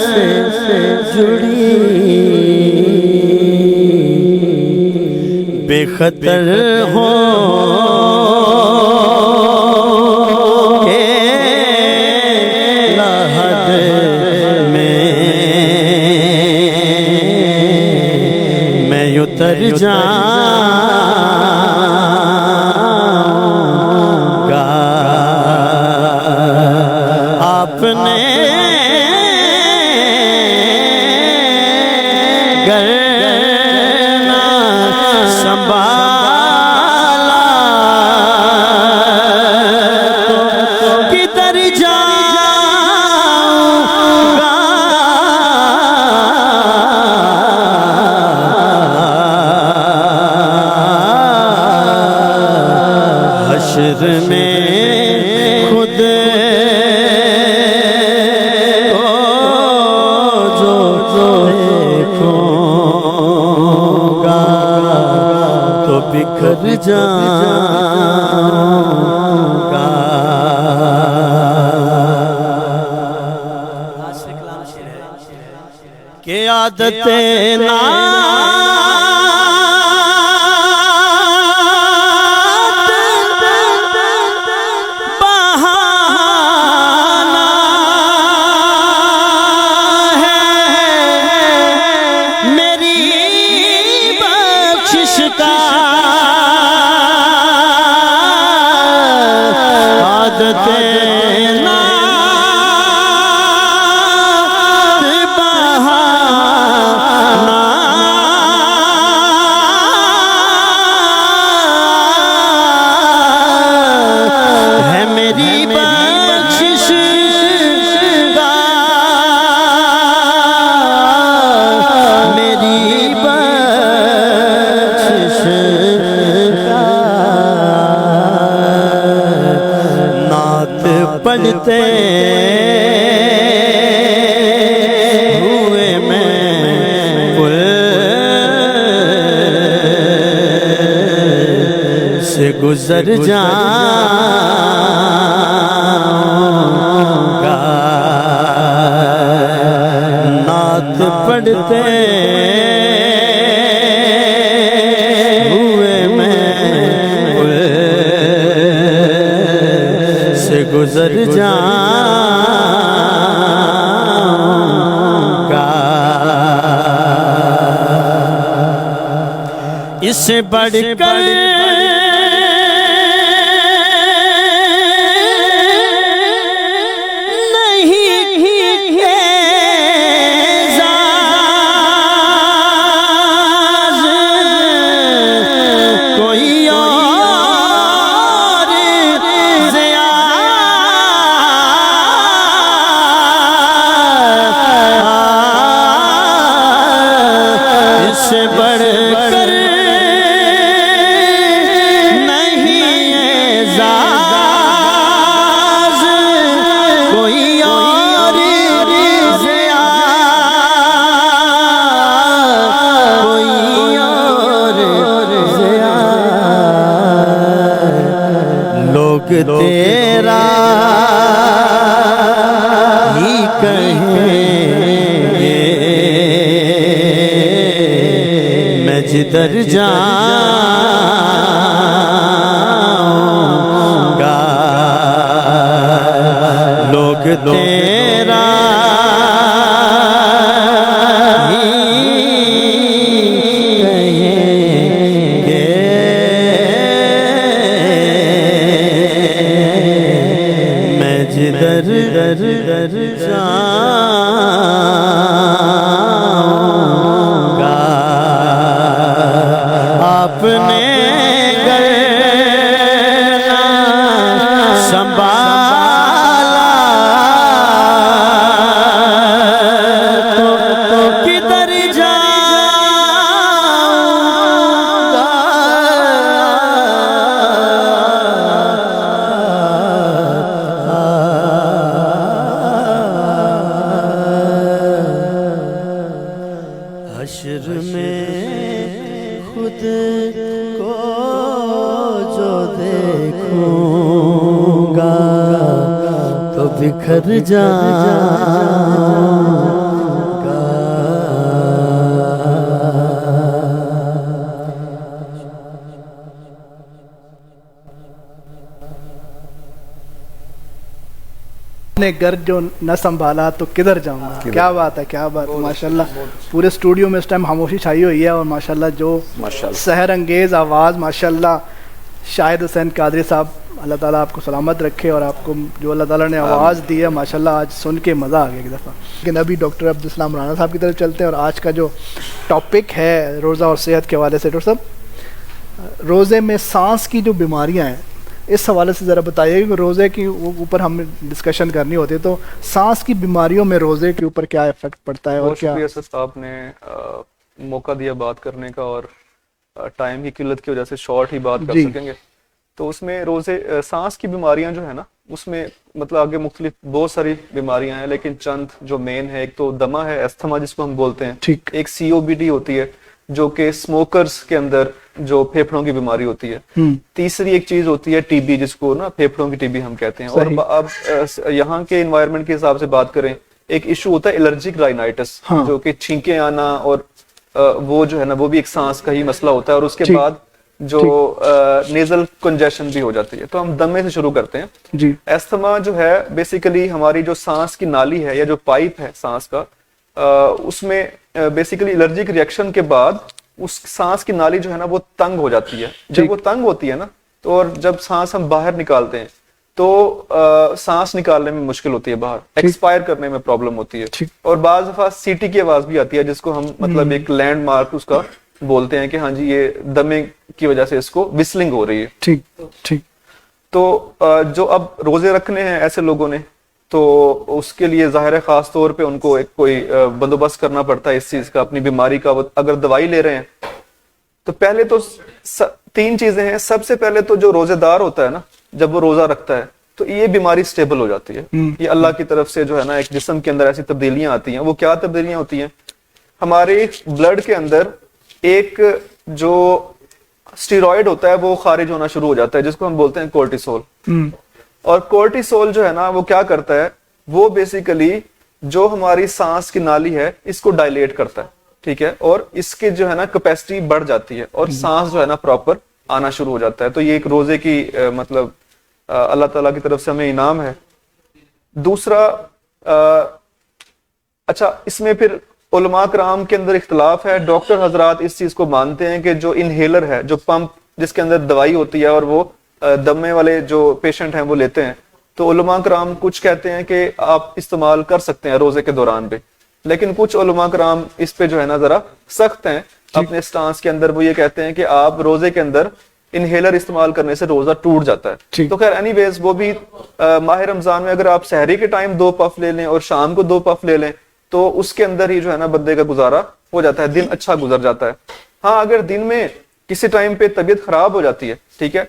سے جڑی بے خطر ہو کے لحد میں اتر جاؤں گا آپ نے گر نہ سنبھالا تو کدھر جاؤں گا حشر میں خود جو دیکھوں گا تو بکھر جاؤں گا کہ عادت پڑھتے ہوئے میں پل سے گزر جاؤں گا نعت پڑھتے ہوئے میں پل سے گزر جاؤں گا اس سے بڑھ کر تیرا ہی کہیں گے میں جدھر جاؤں گا لوگ تیرا ہی کہیں گے جدھر جاؤں گا آپ نے گر سنبھالا تو کدھر جاؤں گا حشر میں خود کو جو دیکھوں گا تو بکھر جاؤں گا اپنے گھر جو نہ سنبھالا تو کدھر جاؤں گا. کیا بات ہے, کیا بات ہے, ماشاءاللہ. پورے اسٹوڈیو میں اس ٹائم خاموشی چھائی ہوئی ہے اور ماشاءاللہ جو سحر انگیز آواز ماشاءاللہ شاہد حسین قادری صاحب, اللہ تعالیٰ آپ کو سلامت رکھے اور آپ کو جو اللہ تعالیٰ نے آواز دی ہے ماشاءاللہ آج سن کے مزہ آ گیا ایک دفعہ. لیکن ابھی ڈاکٹر عبدالسلام رانا صاحب کی طرف چلتے ہیں اور آج کا جو ٹاپک ہے روزہ اور صحت کے حوالے سے. ڈاکٹر صاحب, روزے میں سانس کی جو بیماریاں ہیں اس حوالے سے ذرا بتائیے کہ روزے کی اوپر ہم ڈسکشن کرنی ہوتی ہے تو سانس کی بیماریوں میں روزے کے اوپر کیا افیکٹ پڑتا ہے اور کیا. شکریہ سر, آپ نے موقع دیا بات کرنے کا اور ٹائم کی قلت کی وجہ سے شارٹ ہی بات کر سکیں گے. تو اس میں روزے سانس کی بیماریاں جو ہے نا اس میں مطلب آگے مختلف بہت ساری بیماریاں ہیں لیکن چند جو مین ہے, ایک تو دمہ ہے, استھما جس کو ہم بولتے ہیں, ایک COPD ہوتی ہے جو کہ اسموکرز کے اندر جو پھیپھڑوں کی بیماری ہوتی ہے, تیسری ایک چیز ہوتی ہے TB جس کو نا پھیپھڑوں کی TB ہم کہتے ہیں. اور اب یہاں کے انوائرمنٹ کے حساب سے بات کریں, ایک ایشو ہوتا ہے الرجک رائنائٹس جو کہ چھینکیں آنا, اور وہ جو ہے نا وہ بھی ایک سانس کا ہی مسئلہ ہوتا ہے, اور اس کے بعد جو نیزل کنجیشن بھی ہو جاتی ہے. تو ہم دمے سے شروع کرتے ہیں. استھما جو ہے بیسیکلی ہماری جو سانس کی نالی ہے یا جو پائپ ہے سانس کا, اس میں بیسیکلی الرجک ریئیکشن کے بعد اس سانس کی نالی جو ہے نا وہ تنگ ہو جاتی ہے. جب وہ تنگ ہوتی ہے نا تو اور جب سانس ہم باہر نکالتے ہیں تو سانس نکالنے میں مشکل ہوتی ہے, باہر ایکسپائر کرنے میں پرابلم ہوتی ہے, اور بعض دفعہ سیٹی کی آواز بھی آتی ہے جس کو ہم مطلب ایک لینڈ مارک اس کا بولتے ہیں کہ ہاں جی یہ دمے کی وجہ سے اس کو وسلنگ ہو رہی ہے. تو جو اب روزے رکھنے ہیں ایسے لوگوں نے تو اس کے لیے ظاہر ہے خاص طور پہ ان کو ایک کوئی بندوبست کرنا پڑتا ہے اس چیز کا, اپنی بیماری کا. اگر دوائی لے رہے ہیں تو پہلے تو 3 چیزیں ہیں. سب سے پہلے تو جو روزے دار ہوتا ہے نا جب وہ روزہ رکھتا ہے تو یہ بیماری سٹیبل ہو جاتی ہے. یہ اللہ کی طرف سے جو ہے نا ایک جسم کے اندر ایسی تبدیلیاں آتی ہیں. وہ کیا تبدیلیاں ہوتی ہیں؟ ہمارے بلڈ کے اندر ایک جو اسٹیرائڈ ہوتا ہے وہ خارج ہونا شروع ہو جاتا ہے جس کو ہم بولتے ہیں کورٹیسول. اور کورٹیسول جو ہے نا وہ کیا کرتا ہے؟ وہ بیسیکلی جو ہماری سانس کی نالی ہے اس کو ڈائلیٹ کرتا ہے, ٹھیک ہے, اور اس کے جو ہے نا کیپیسٹی بڑھ جاتی ہے اور سانس جو ہے نا پراپر آنا شروع ہو جاتا ہے. تو یہ ایک روزے کی مطلب اللہ تعالیٰ کی طرف سے ہمیں انعام ہے. دوسرا اچھا اس میں پھر علماء کرام کے اندر اختلاف ہے. ڈاکٹر حضرات اس چیز کو مانتے ہیں کہ جو انہیلر ہے, جو پمپ جس کے اندر دوائی ہوتی ہے اور وہ دمے والے جو پیشنٹ ہیں وہ لیتے ہیں, تو علماء کرام کچھ کہتے ہیں کہ آپ استعمال کر سکتے ہیں روزے کے دوران پہ, لیکن کچھ علماء کرام اس پہ جو ہے نا ذرا سخت ہیں اپنے سٹانس کے اندر. وہ یہ کہتے ہیں کہ آپ روزے کے اندر انہیلر استعمال کرنے سے روزہ ٹوٹ جاتا ہے. تو خیر اینی ویز وہ بھی ماہ رمضان میں اگر آپ سحری کے ٹائم 2 پف لے لیں اور شام کو 2 پف لے لیں تو اس کے اندر ہی جو ہے نا بندے کا گزارا ہو جاتا ہے, دن اچھا گزر جاتا ہے. ہاں اگر دن میں کسی ٹائم پہ طبیعت خراب ہو جاتی ہے, ٹھیک ہے,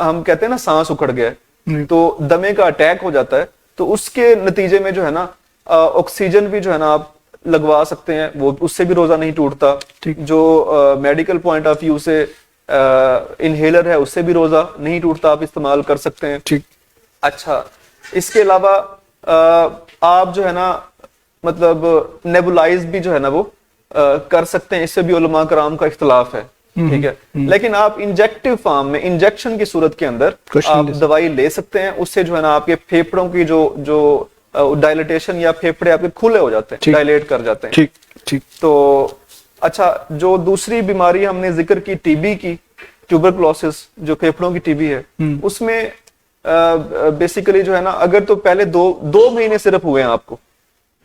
ہم کہتے ہیں نا سانس اکھڑ گیا ہے, تو دمے کا اٹیک ہو جاتا ہے, تو اس کے نتیجے میں جو ہے نا آکسیجن بھی جو ہے نا آپ لگوا سکتے ہیں, وہ اس سے بھی روزہ نہیں ٹوٹتا. جو میڈیکل پوائنٹ آف ویو سے انہیلر ہے اس سے بھی روزہ نہیں ٹوٹتا, آپ استعمال کر سکتے ہیں. اچھا اس کے علاوہ آپ جو ہے نا مطلب نیبولائز بھی جو ہے نا وہ کر سکتے ہیں, اس سے بھی علماء کرام کا اختلاف ہے, ٹھیک ہے. لیکن آپ انجیکٹو فارم میں انجیکشن کی صورت کے اندر آپ دوائی لے سکتے ہیں, اس سے جو ہے نا آپ کے پھیپڑوں کی جو ڈائلیٹیشن یا پھیپڑے آپ کے کھلے ہو جاتے ہیں, ڈائلیٹ کر جاتے ہیں. تو اچھا جو دوسری بیماری ہم نے ذکر کی ٹی بی کی, ٹیوبرکلوسس جو پھیپڑوں کی ٹی بی ہے, اس میں بیسیکلی جو ہے نا اگر تو پہلے 2 مہینے صرف ہوئے ہیں آپ کو,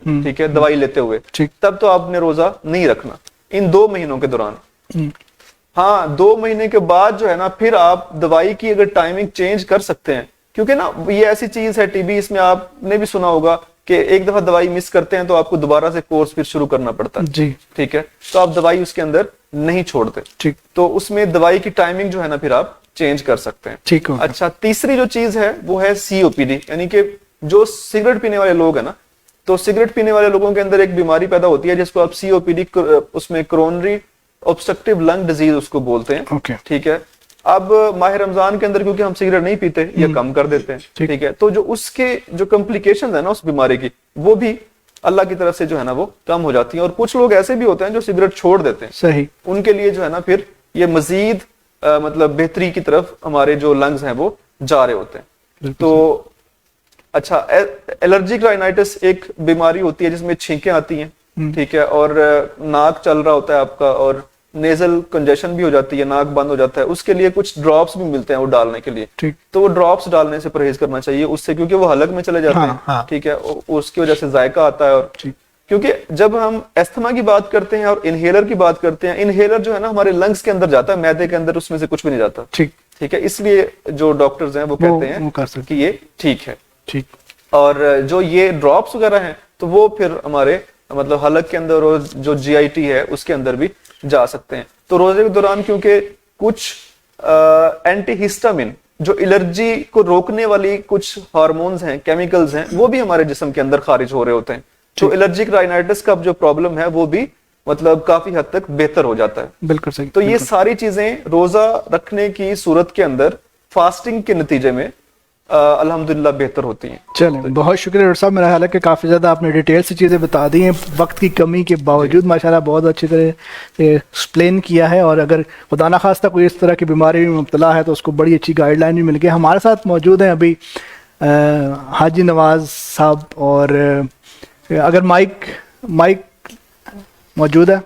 ٹھیک ہے, دوائی لیتے ہوئے, تب تو آپ نے روزہ نہیں رکھنا ان 2 مہینوں کے دوران. ہاں 2 مہینے کے بعد جو ہے نا پھر آپ دوائی کی اگر ٹائمنگ چینج کر سکتے ہیں, کیونکہ نا یہ ایسی چیز ہے ٹی بی, اس میں آپ نے بھی سنا ہوگا کہ ایک دفعہ دوائی مس کرتے ہیں تو آپ کو دوبارہ سے کورس پھر شروع کرنا پڑتا ہے, ٹھیک ہے, تو آپ دوائی اس کے اندر نہیں چھوڑتے, تو اس میں دوائی کی ٹائمنگ جو ہے نا پھر آپ چینج کر سکتے ہیں. اچھا تیسری جو چیز ہے وہ ہے سی او پی ڈی, یعنی کہ جو سگریٹ پینے والے لوگ ہیں نا, تو سگریٹ پینے والے لوگوں کے اندر ایک بیماری پیدا ہوتی ہے جس کو آپ سی او پی ڈی, اس میں کرونری obstructive lung disease اس کو بولتے ہیں, ٹھیک ہے. اب ماہ رمضان کے اندر کیونکہ ہم سگریٹ نہیں پیتے یا کم کر دیتے ہیں, ٹھیک ہے, تو جو اس کے جو کمپلیکیشنز ہیں نا اس بیماری کی, وہ بھی اللہ کی طرف سے جو ہے نا وہ کم ہو جاتی ہیں. اور کچھ لوگ ایسے بھی ہوتے ہیں جو سگریٹ چھوڑ دیتے ہیں, صحیح, ان کے لیے جو ہے نا پھر یہ مزید مطلب بہتری کی طرف ہمارے جو لنگز ہیں وہ جا رہے ہوتے ہیں. تو اچھا الرجک رائنائٹس ایک بیماری ہوتی ہے جس میں چھینکیں آتی ہیں, ٹھیک ہے, اور ناک چل رہا ہوتا ہے آپ کا, اور نیزل کنجیشن بھی ہو جاتی ہے, ناک بند ہو جاتا ہے. اس کے لیے کچھ ڈراپس بھی ملتے ہیں وہ ڈالنے کے لیے, تو وہ ڈراپس ڈالنے سے پرہیز کرنا چاہیے اس سے, کیونکہ وہ حلق میں چلے جاتے ہیں, ٹھیک ہے, اس کی وجہ سے ذائقہ آتا ہے. اور کیونکہ جب ہم استھما کی بات کرتے ہیں اور انہیلر کی بات کرتے ہیں, انہیلر جو ہے نا ہمارے لنگس کے اندر جاتا ہے, معدے کے اندر اس میں سے کچھ بھی نہیں جاتا, ٹھیک ہے, اس لیے جو ڈاکٹرز ہیں وہ کہتے ہیں کہ یہ ٹھیک ہے. اور جو یہ ڈراپس وغیرہ ہیں تو وہ پھر ہمارے مطلب حلق کے اندر اور جو جی آئی ٹی ہے اس کے اندر بھی جا سکتے ہیں. تو روزے کے دوران کیونکہ کچھ اینٹی ہسٹامن جو الرجی کو روکنے والی کچھ ہارمونز ہیں, کیمیکلز ہیں, وہ بھی ہمارے جسم کے اندر خارج ہو رہے ہوتے ہیں, تو الرجک رائنائٹس کا جو پرابلم ہے وہ بھی مطلب کافی حد تک بہتر ہو جاتا ہے. بالکل صحیح. تو یہ ساری چیزیں روزہ رکھنے کی صورت کے اندر فاسٹنگ کے نتیجے میں الحمدللہ بہتر ہوتی ہیں. چلیں, بہت شکریہ ڈاکٹر صاحب. میرا خیال ہے کہ کافی زیادہ آپ نے ڈیٹیل سے چیزیں بتا دی ہیں, وقت کی کمی کے باوجود ماشاءاللہ بہت اچھی طرح سے ایکسپلین کیا ہے. اور اگر خدا نخواستہ کوئی اس طرح کی بیماری میں مبتلا ہے تو اس کو بڑی اچھی گائیڈ لائن بھی مل گئی. ہمارے ساتھ موجود ہیں ابھی حاجی نواز صاحب, اور اگر مائک موجود ہے,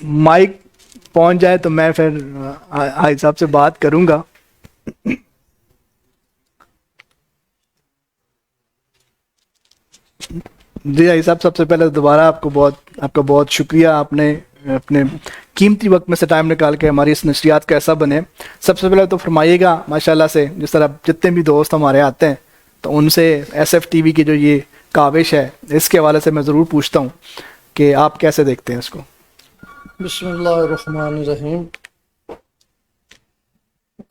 مائک پہنچ جائے تو میں پھر حاجی صاحب سے بات کروں گا. جی حاجی صاحب, سب سے پہلے دوبارہ آپ کا بہت شکریہ. آپ نے اپنے قیمتی وقت میں سے ٹائم نکال کے ہماری اس نشریات کا ایسا بنے. سب سے پہلے تو فرمائیے گا ماشاءاللہ سے, جس طرح جتنے بھی دوست ہمارے آتے ہیں تو ان سے ایس ایف ٹی وی کی جو یہ کاوش ہے اس کے حوالے سے میں ضرور پوچھتا ہوں کہ آپ کیسے دیکھتے ہیں اس کو. بسم اللہ الرحمن الرحیم.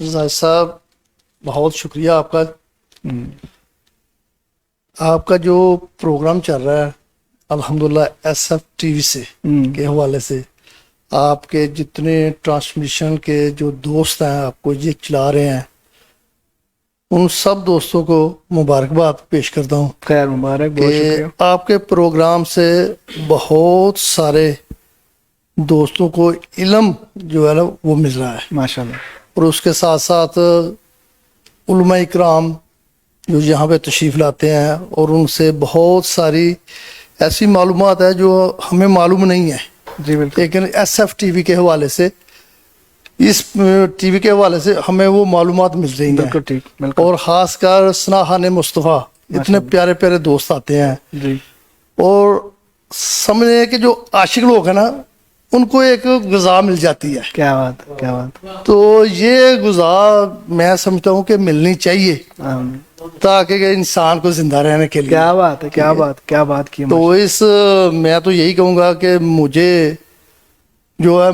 زاہد صاحب بہت شکریہ آپ کا. آپ کا جو پروگرام چل رہا ہے الحمدللہ SFTV سے کے حوالے سے آپ کے جتنے ٹرانسمیشن کے جو دوست ہیں آپ کو یہ چلا رہے ہیں ان سب دوستوں کو مبارکباد پیش کرتا ہوں خیر مبارک, بہت کہ شکریہ. آپ کے پروگرام سے بہت سارے دوستوں کو علم جو ہے نا وہ مل رہا ہے, ماشاءاللہ. اور اس کے ساتھ ساتھ علماء اکرام جو یہاں پہ تشریف لاتے ہیں اور ان سے بہت ساری ایسی معلومات ہے جو ہمیں معلوم نہیں ہے, جی بالکل. لیکن SFTV کے حوالے سے اس ٹی وی کے حوالے سے ہمیں وہ معلومات مل رہی بالکل ہیں. ٹھیک, بالکل. اور خاص کر سناحان مصطفیٰ اتنے پیارے پیارے دوست آتے ہیں, جی اور سمجھیں کہ جو عاشق لوگ ہیں نا ان کو ایک غذا مل جاتی ہے. کیا بات, کیا بات. تو یہ غذا میں سمجھتا ہوں کہ ملنی چاہیے تاکہ کہ انسان کو زندہ رہنے کے لیے. کیا بات ہے, کیا بات, کیا بات کی. تو میں تو یہی کہوں گا کہ مجھے جو ہے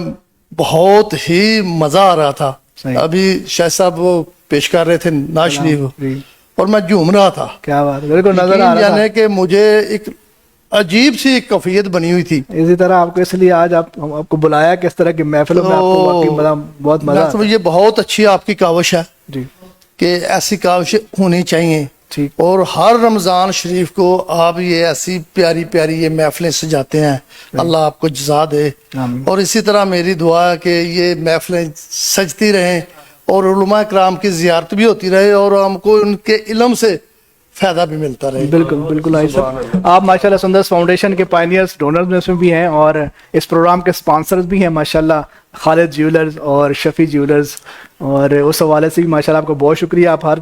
بہت ہی مزہ آ رہا تھا. صحیح. ابھی شاہ صاحب وہ پیش کر رہے تھے ناز شریف جی. اور میں جھوم رہا تھا. کیا بات, بالکل نظر آ رہا تھا. یعنی کہ مجھے ایک عجیب سی ایک کیفیت بنی ہوئی تھی. اسی طرح آپ کو اس لیے آج آپ کو بلایا کہ اس طرح کی محفلوں میں آپ کو واقعی بہت مزہ آتا ہے. یہ بہت اچھی آپ کی کاوش ہے جی کہ ایسی کاوش ہونی چاہیے, ٹھیک. اور ہر رمضان شریف کو آپ یہ ایسی پیاری پیاری یہ محفلیں سجاتے ہیں. اللہ آپ کو جزا دے. آمین. اور اسی طرح میری دعا ہے کہ یہ محفلیں سجتی رہیں اور علماء کرام کی زیارت بھی ہوتی رہے اور ہم کو ان کے علم سے فائدہ بھی ملتا رہے. بالکل بالکل. آئی صاحب آپ ماشاءاللہ سندرس فاؤنڈیشن کے پائنیئرز ڈونرز میں سے بھی ہیں اور اس پروگرام کے سپانسرز بھی ہیں ماشاءاللہ, خالد جیولرز اور شفیع جیولرز, اور اس حوالے سے بھی ماشاءاللہ آپ کو بہت شکریہ. آپ ہر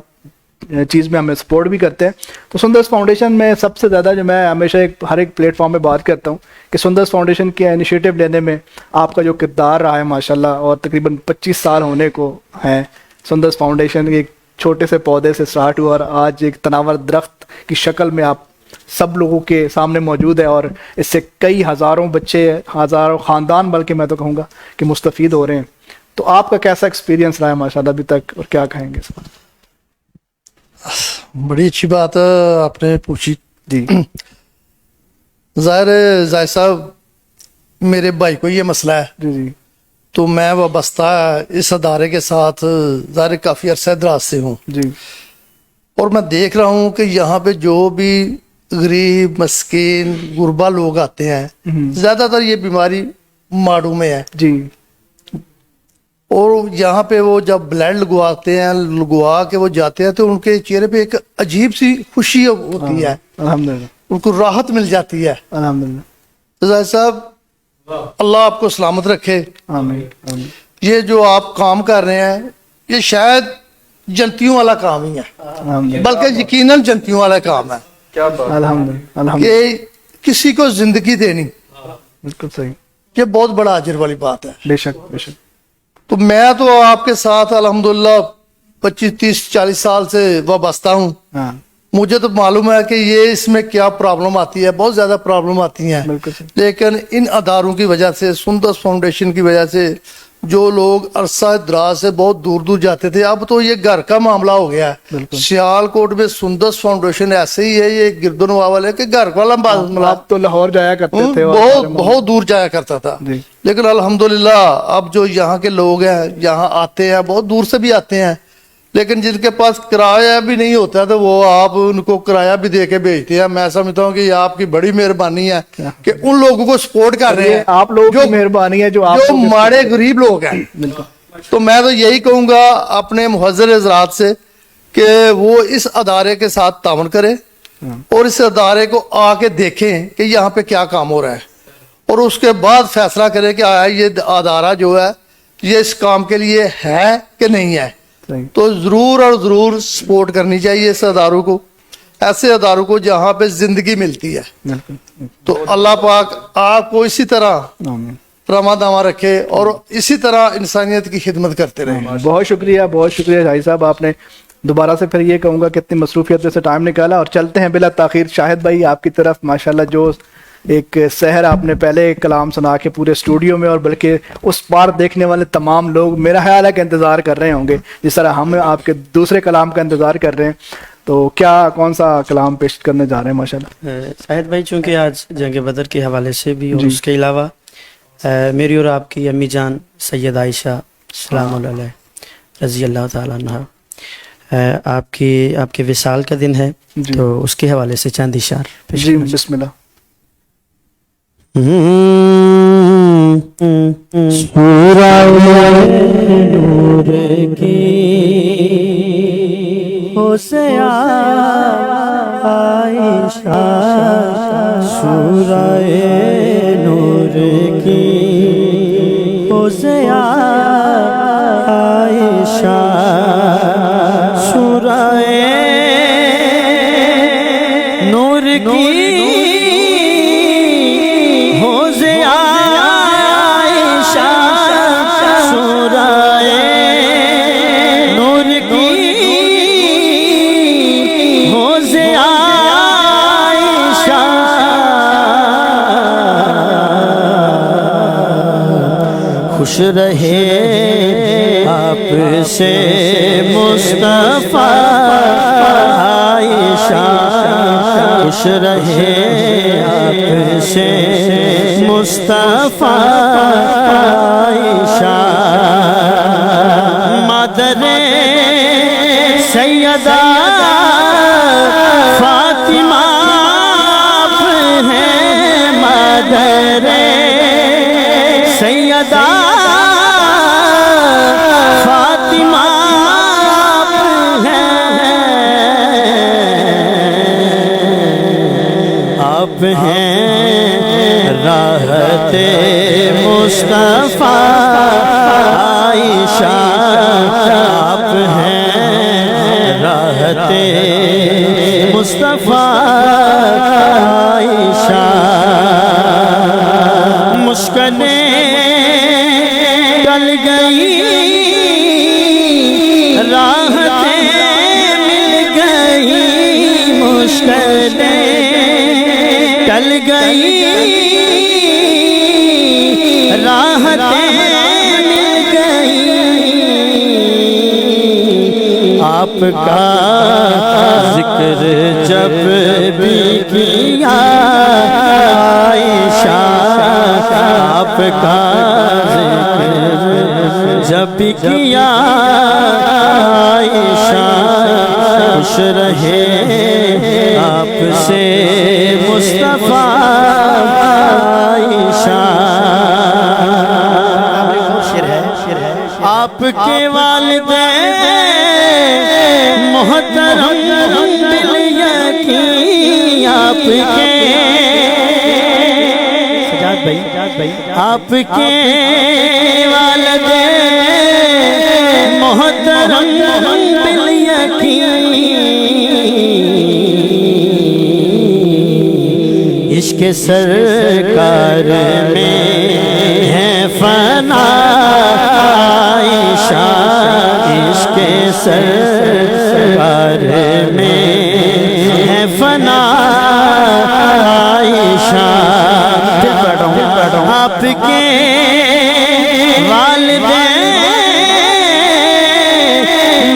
چیز میں ہمیں سپورٹ بھی کرتے ہیں. تو سندرس فاؤنڈیشن میں سب سے زیادہ جو میں ہمیشہ ہر ایک پلیٹ فارم میں بات کرتا ہوں کہ سندرس فاؤنڈیشن کے انیشیٹو لینے میں آپ کا جو کردار رہا ہے ماشاءاللہ, اور تقریباً 25 سال ہونے کو ہیں. سندرس فاؤنڈیشن ایک چھوٹے سے پودے سے سٹارٹ ہوا اور آج ایک تناور درخت کی شکل میں آپ سب لوگوں کے سامنے موجود ہے, اور اس سے کئی ہزاروں بچے, ہزاروں خاندان بلکہ میں تو کہوں گا کہ مستفید ہو رہے ہیں. تو آپ کا کیسا ایکسپیرینس رہا ہے ماشاءاللہ ابھی تک, اور کیا کہیں گے اس پر؟ بڑی اچھی بات آپ نے پوچھی. جی ظاہر ہے زاہد صاحب میرے بھائی کو یہ مسئلہ ہے, جی جی تو میں وابستہ اس ادارے کے ساتھ ظاہر کافی عرصہ دراز سے ہوں, جی. اور میں دیکھ رہا ہوں کہ یہاں پہ جو بھی غریب مسکین غربا لوگ آتے ہیں زیادہ تر یہ بیماری ماڑو میں ہے, جی اور یہاں پہ وہ جب بلڈ لگواتے ہیں, لگوا کے وہ جاتے ہیں تو ان کے چہرے پہ ایک عجیب سی خوشی ہوتی ہے, الحمدللہ ان کو راحت مل جاتی ہے. الحمدللہ. تو زاہد صاحب اللہ آپ کو سلامت رکھے. آمین آمین. یہ جو آپ کام کر رہے ہیں یہ شاید جنتیوں والا کام ہی ہے, الحمدللہ بلکہ یقیناً جنتیوں والا کام ہے کیا بات. الحمدللہ الحمدللہ. کہ کسی کو زندگی دینی, بالکل صحیح. یہ بہت بڑا اجر والی بات ہے. بے شک بے شک. تو میں تو آپ کے ساتھ الحمدللہ 25 30 40 سال سے وابستہ ہوں. ہاں مجھے تو معلوم ہے کہ یہ اس میں کیا پرابلم آتی ہے, بہت زیادہ پرابلم آتی ہیں, بالکل صحیح. لیکن ان اداروں کی وجہ سے, سندس فاؤنڈیشن کی وجہ سے جو لوگ عرصہ دراز سے بہت دور دور جاتے تھے, اب تو یہ گھر کا معاملہ ہو گیا ہے. سیال کوٹ میں سندس فاؤنڈیشن ایسے ہی ہے, یہ گردن والے کہ گھر والا معاملہ. آپ تو لاہور جایا کرتے تھے, بہت بہت دور جایا کرتا تھا, جی. لیکن الحمدللہ اب جو یہاں کے لوگ ہیں یہاں آتے ہیں, بہت دور سے بھی آتے ہیں, لیکن جن کے پاس کرایہ بھی نہیں ہوتا تو وہ آپ ان کو کرایہ بھی دے کے بھیجتے ہیں. میں سمجھتا ہوں کہ یہ آپ کی بڑی مہربانی ہے کہ ان لوگوں کو سپورٹ کر رہے ہیں. آپ لوگوں کی مہربانی ہے جو آپ ماڑے غریب لوگ ہیں. تو میں تو یہی کہوں گا اپنے محضر حضرات سے کہ وہ اس ادارے کے ساتھ تعاون کریں اور اس ادارے کو آ کے دیکھیں کہ یہاں پہ کیا کام ہو رہا ہے, اور اس کے بعد فیصلہ کریں کہ آیا یہ ادارہ جو ہے یہ اس کام کے لیے ہے کہ نہیں ہے. تو ضرور اور ضرور سپورٹ کرنی چاہیے اس اداروں کو, ایسے اداروں کو جہاں پہ زندگی ملتی ہے. تو اللہ پاک آپ کو اسی طرح رواں دواں رکھے اور اسی طرح انسانیت کی خدمت کرتے رہیں. بہت شکریہ, بہت شکریہ شاہد صاحب. آپ نے دوبارہ سے پھر یہ کہوں گا کہ اتنی مصروفیت سے ٹائم نکالا, اور چلتے ہیں بلا تاخیر شاہد بھائی آپ کی طرف. ماشاءاللہ جو ایک سحر آپ نے پہلے کلام سنا کے پورے اسٹوڈیو میں اور بلکہ اس پار دیکھنے والے تمام لوگ میرا خیال ہے کہ انتظار کر رہے ہوں گے جس طرح ہم آپ کے دوسرے کلام کا انتظار کر رہے ہیں. تو کیا کون سا کلام پیش کرنے جا رہے ہیں ماشاءاللہ؟ شاہد بھائی چونکہ آج جنگ بدر کے حوالے سے بھی اور اس کے علاوہ میری اور آپ کی امی جان سید عائشہ سلام علیہ رضی اللہ تعالیٰ عنہا آپ کے وصال کا دن ہے تو اس کے حوالے سے چند اشعار پیش جی بسم اللہ. سورہ نور کی ہو سے عائشہ سورہ نور کی ہو سے عائشہ سورہ نور کی خوش رہے آپ سے مصطفیٰ عائشہ خوش رہے آپ سے مصطفیٰ عائشہ مادر سیدہ فاطمہ آپ ہیں مادر سیدہ فاطمہ آپ ہیں راحت مصطفیٰ عائشہ آپ ہیں راحت مصطفیٰ عائشہ مشکلیں ٹل گئی راحتیں مل گئی مشکلیں ٹل گئی راحتیں مل گئی آپ کا ذکر جب بھی کیا عائشہ آپ کا ذکر جب بھی کیا عائشہ خوش رہے آپ سے مصطفیٰ عائشہ آپ کے والدین محترم بالیقین آپ کے آپ کے والدین محترم بالیقین عشق سرکار میں ہے فنا عائشہ عشق سرکار میں ہے فنا عائشہ آپ کے والدین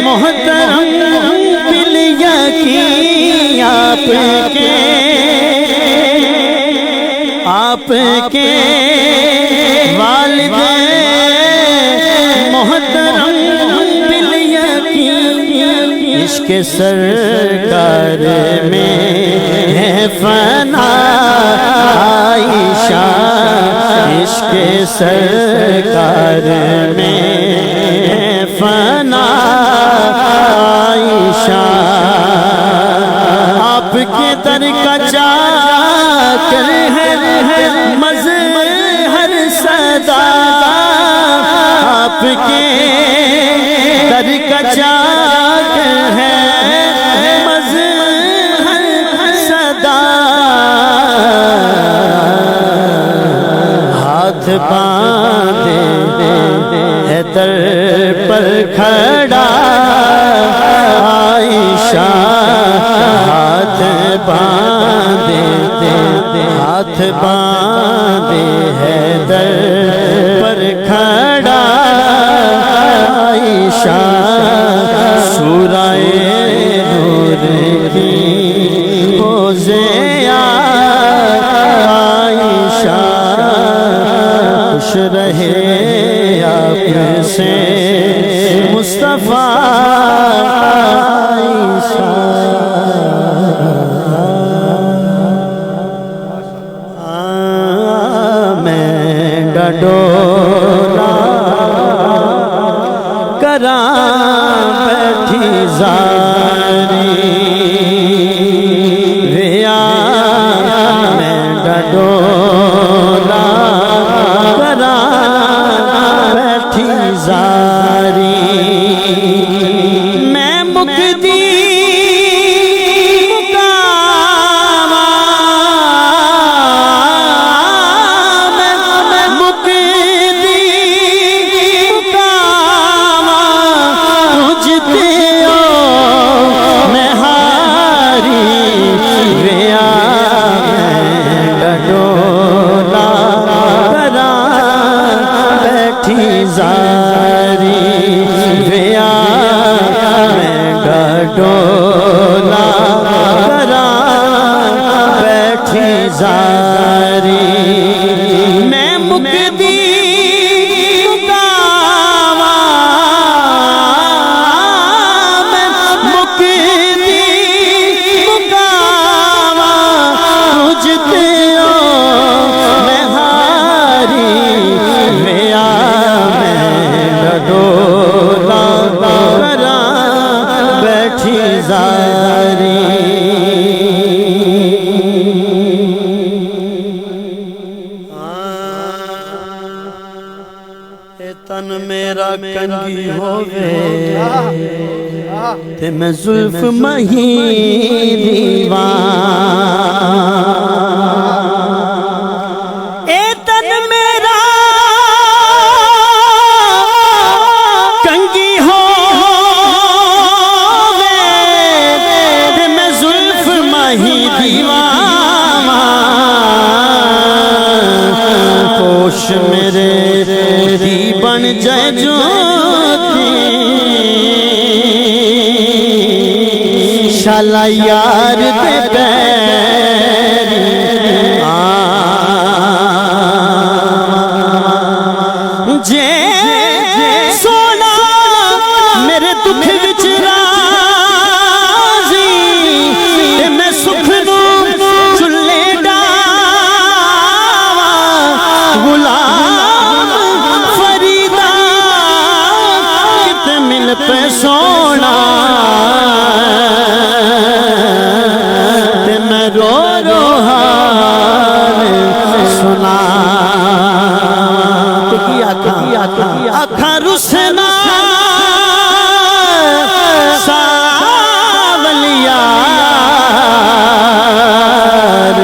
محترم بالیقین آپ کے والدین محترم بالیقین عشق سرکار میں ہے فنا عائشہ عشق سرکار میں ہے فنا عائشہ آپ کے در کا جا کر ہے مظہر صدا آپ کے در کا جا کر ہے مظہر صدا ہاتھ باندھے ہے در پر کھڑا عائشہ ہاتھ باندھے ہاتھ باندھے ہے در پر کھڑا عائشہ سورائے نور کی حوضے عائشہ خوش رہے آپ سے مصطفیٰ میں ڈڈولا کراں بیٹھی زاری ویا میں ڈڈولا کراں بیٹھی زاری میں مکدی ڈولا کراں بیٹھی زاری میں مکدی مکاواں میں مکدی مکاواں تجھ دیو میں ہاری ویا میں ڈولا کراں بیٹھی زاری تن میرا کنگی ہووے تے میں زلف مہی دیوان اے تن میرا کنگی ہووے تے میں زلف مہی دیوان پوش میرے دی بن جائے جوتی شالا یار دے پیری جے سونا میرے دکھ وچ راضی تے میں سکھ نو چلے ڈاواں غلام فریدا کتے مل پہ سونا تے میں رو رو حال سنا اکھاں رسنا ساولیار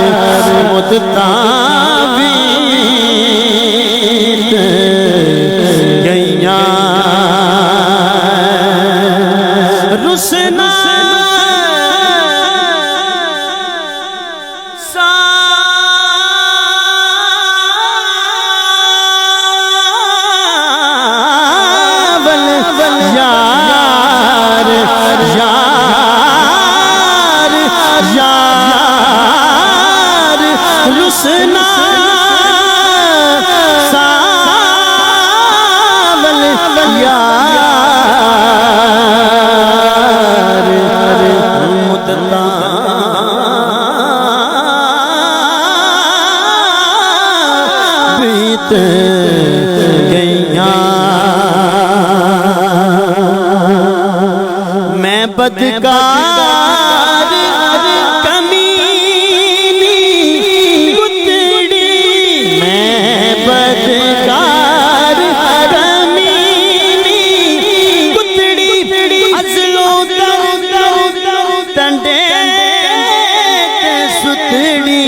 مدتاں بیت گئیاں رسنا یار رسنا ساول یار مدتاں بیت گئیاں میں بدکار کمینی کتڑی میں بدکار کمینی کتڑی ازلوں تنڈے تے ستڑی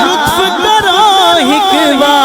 لطف کرو ایک بار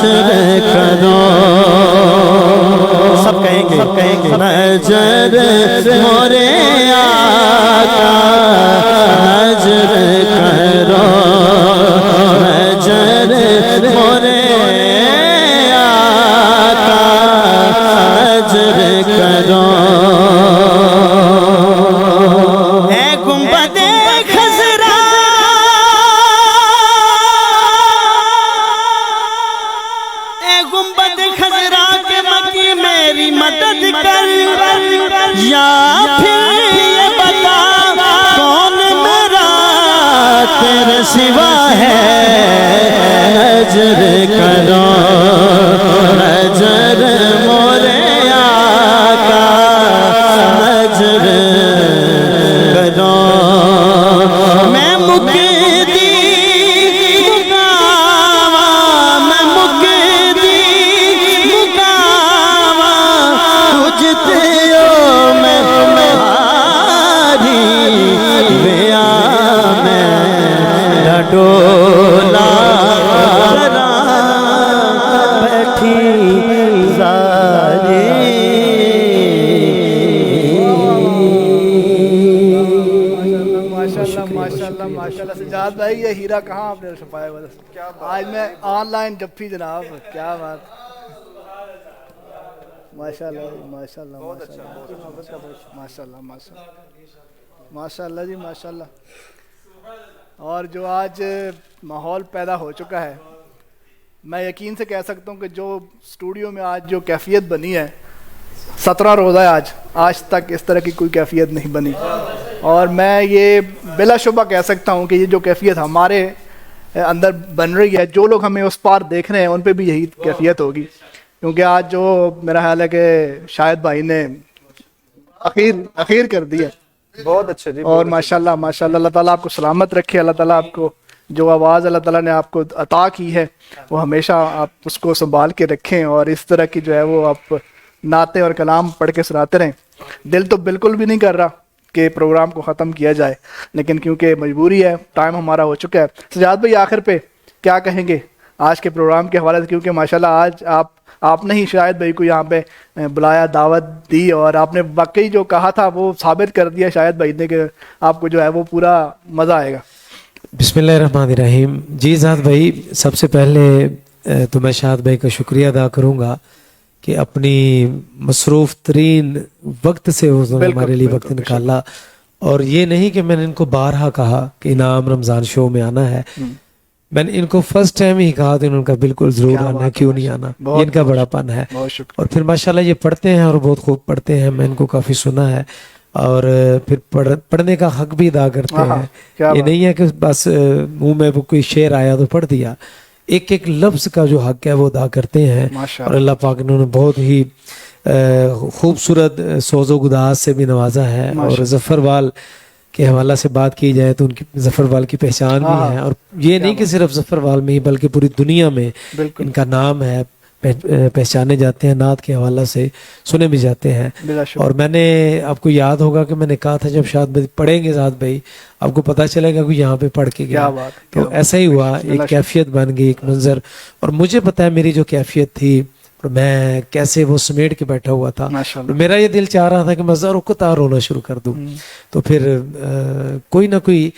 نظر کرو سب کہیں گے نظر مورے آقا نظر کرو نظر مورے آقا نظر کرو اے گنبد خضرا اے گنبد خضرا کے مکی میری مدد کر یا پھر یہ بتا کون میرا تیرے سوا ہے نظر کرو نظر مورے آقا نظر کرو میں مکدی مکاوا میں مکدی مکاوا تجھ تیو میں تمہاری بیا میں ڈولا بیٹھی ماشاءاللہ سجاد بھائی یہ ہیرا کہاں آپ نے چھپایا ہوا تھا آج میں آن لائن جپی جناب کیا بات ماشاءاللہ ماشاءاللہ ماشاءاللہ ماشاءاللہ جی ماشاءاللہ اور جو آج ماحول پیدا ہو چکا ہے میں یقین سے کہہ سکتا ہوں کہ جو اسٹوڈیو میں آج جو کیفیت بنی ہے 17 روزہ ہے آج تک اس طرح کی کوئی کیفیت نہیں بنی اور میں یہ بلا شبہ کہہ سکتا ہوں کہ یہ جو کیفیت ہمارے اندر بن رہی ہے جو لوگ ہمیں اس پار دیکھ رہے ہیں ان پہ بھی یہی کیفیت ہوگی کیونکہ آج جو میرا خیال ہے کہ شاہد بھائی نے اخیر کر دی ہے بہت اچھا جی اور ماشاءاللہ ماشاءاللہ اللہ تعالیٰ آپ کو سلامت رکھے اللہ تعالیٰ آپ کو جو آواز اللہ تعالیٰ نے آپ کو عطا کی ہے وہ ہمیشہ آپ اس کو سنبھال کے رکھیں اور اس طرح کی جو ہے وہ آپ نعتیں اور کلام پڑھ کے سناتے رہیں دل تو بالکل بھی نہیں کر رہا کہ پروگرام کو ختم کیا جائے لیکن کیونکہ مجبوری ہے ٹائم ہمارا ہو چکا ہے سجاد بھائی آخر پہ کیا کہیں گے آج کے پروگرام کے حوالے سے کیونکہ ماشاءاللہ آج آپ نے ہی شاہد بھائی کو یہاں پہ بلایا دعوت دی اور آپ نے واقعی جو کہا تھا وہ ثابت کر دیا شاہد بھائی نے کہ آپ کو جو ہے وہ پورا مزہ آئے گا بسم اللہ الرحمن الرحیم جی زاد بھائی سب سے پہلے تو میں شاہد بھائی کا شکریہ ادا کروں گا کہ اپنی مصروف ترین وقت سے انہوں نے ہمارے لیے وقت نکالا اور یہ نہیں کہ میں نے ان کو بارہا کہا کہ انعام رمضان شو میں آنا ہے میں نے ان کو فرسٹ ٹائم ہی کہا تو ان کا بالکل ضرور آنا ہے کیوں نہیں آنا ان کا بڑا پن ہے اور پھر ماشاءاللہ یہ پڑھتے ہیں اور بہت خوب پڑھتے ہیں میں ان کو کافی سنا ہے اور پھر پڑھنے کا حق بھی ادا کرتے ہیں یہ نہیں ہے کہ بس منہ میں کوئی شعر آیا تو پڑھ دیا ایک ایک لفظ کا جو حق ہے وہ ادا کرتے ہیں اور اللہ پاک نے انہوں نے بہت ہی خوبصورت سوز و گداز سے بھی نوازا ہے اور ظفر وال کے حوالہ سے بات کی جائے تو ان کی ظفر وال کی پہچان بھی ہے اور یہ نہیں کہ صرف ظفر وال میں ہی بلکہ پوری دنیا میں ان کا نام ہے پہچانے جاتے ہیں نعت کے حوالہ سے سنے بھی جاتے ہیں اور میں نے آپ کو یاد ہوگا کہ میں نے کہا تھا جب شاہد بھائی پڑھیں گے ساتھ بھائی آپ کو پتہ چلے گا کہ یہاں پہ پڑھ کے گیا تو ایسا ہی ہوا ایک کیفیت بن گئی ایک منظر اور مجھے پتہ ہے میری جو کیفیت تھی اور میں کیسے وہ سمیٹ کے بیٹھا ہوا تھا میرا یہ دل چاہ رہا تھا کہ میں ذرا رکتا رونا شروع کر دوں تو پھر کوئی نہ کوئی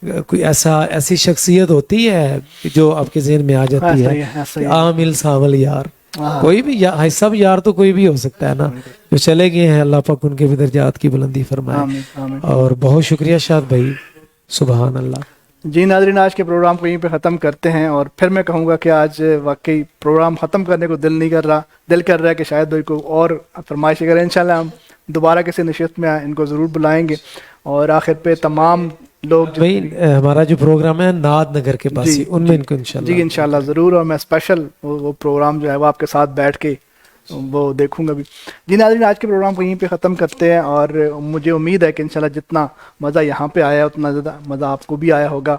ایسی شخصیت ہوتی ہے جو آپ کے ذہن میں آ جاتی ہے عامل سامل یار کوئی بھی سب یار تو کوئی بھی ہو سکتا ہے نا جو چلے گئے ہیں اللہ پاک ان کے بھی درجات کی بلندی فرمائے اور بہت شکریہ شاہد بھائی سبحان اللہ جی ناظرین آج کے پروگرام کو یہیں پہ ختم کرتے ہیں اور پھر میں کہوں گا کہ آج واقعی پروگرام ختم کرنے کو دل نہیں کر رہا دل کر رہا ہے کہ شاید بھائی کو اور فرمائشیں کریں انشاءاللہ ہم دوبارہ کسی نشست میں ان کو ضرور بلائیں گے اور آخر پہ تمام لوگ ہمارا جو پروگرام ہے ناد نگر کے پاس ان میں ان کو انشاءاللہ جی انشاءاللہ ضرور اور میں اسپیشل وہ پروگرام جو ہے وہ آپ کے ساتھ بیٹھ کے وہ دیکھوں گا بھی جی ناظرین آج کے پروگرام کو یہیں پہ ختم کرتے ہیں اور مجھے امید ہے کہ انشاءاللہ جتنا مزہ یہاں پہ آیا اتنا زیادہ مزہ آپ کو بھی آیا ہوگا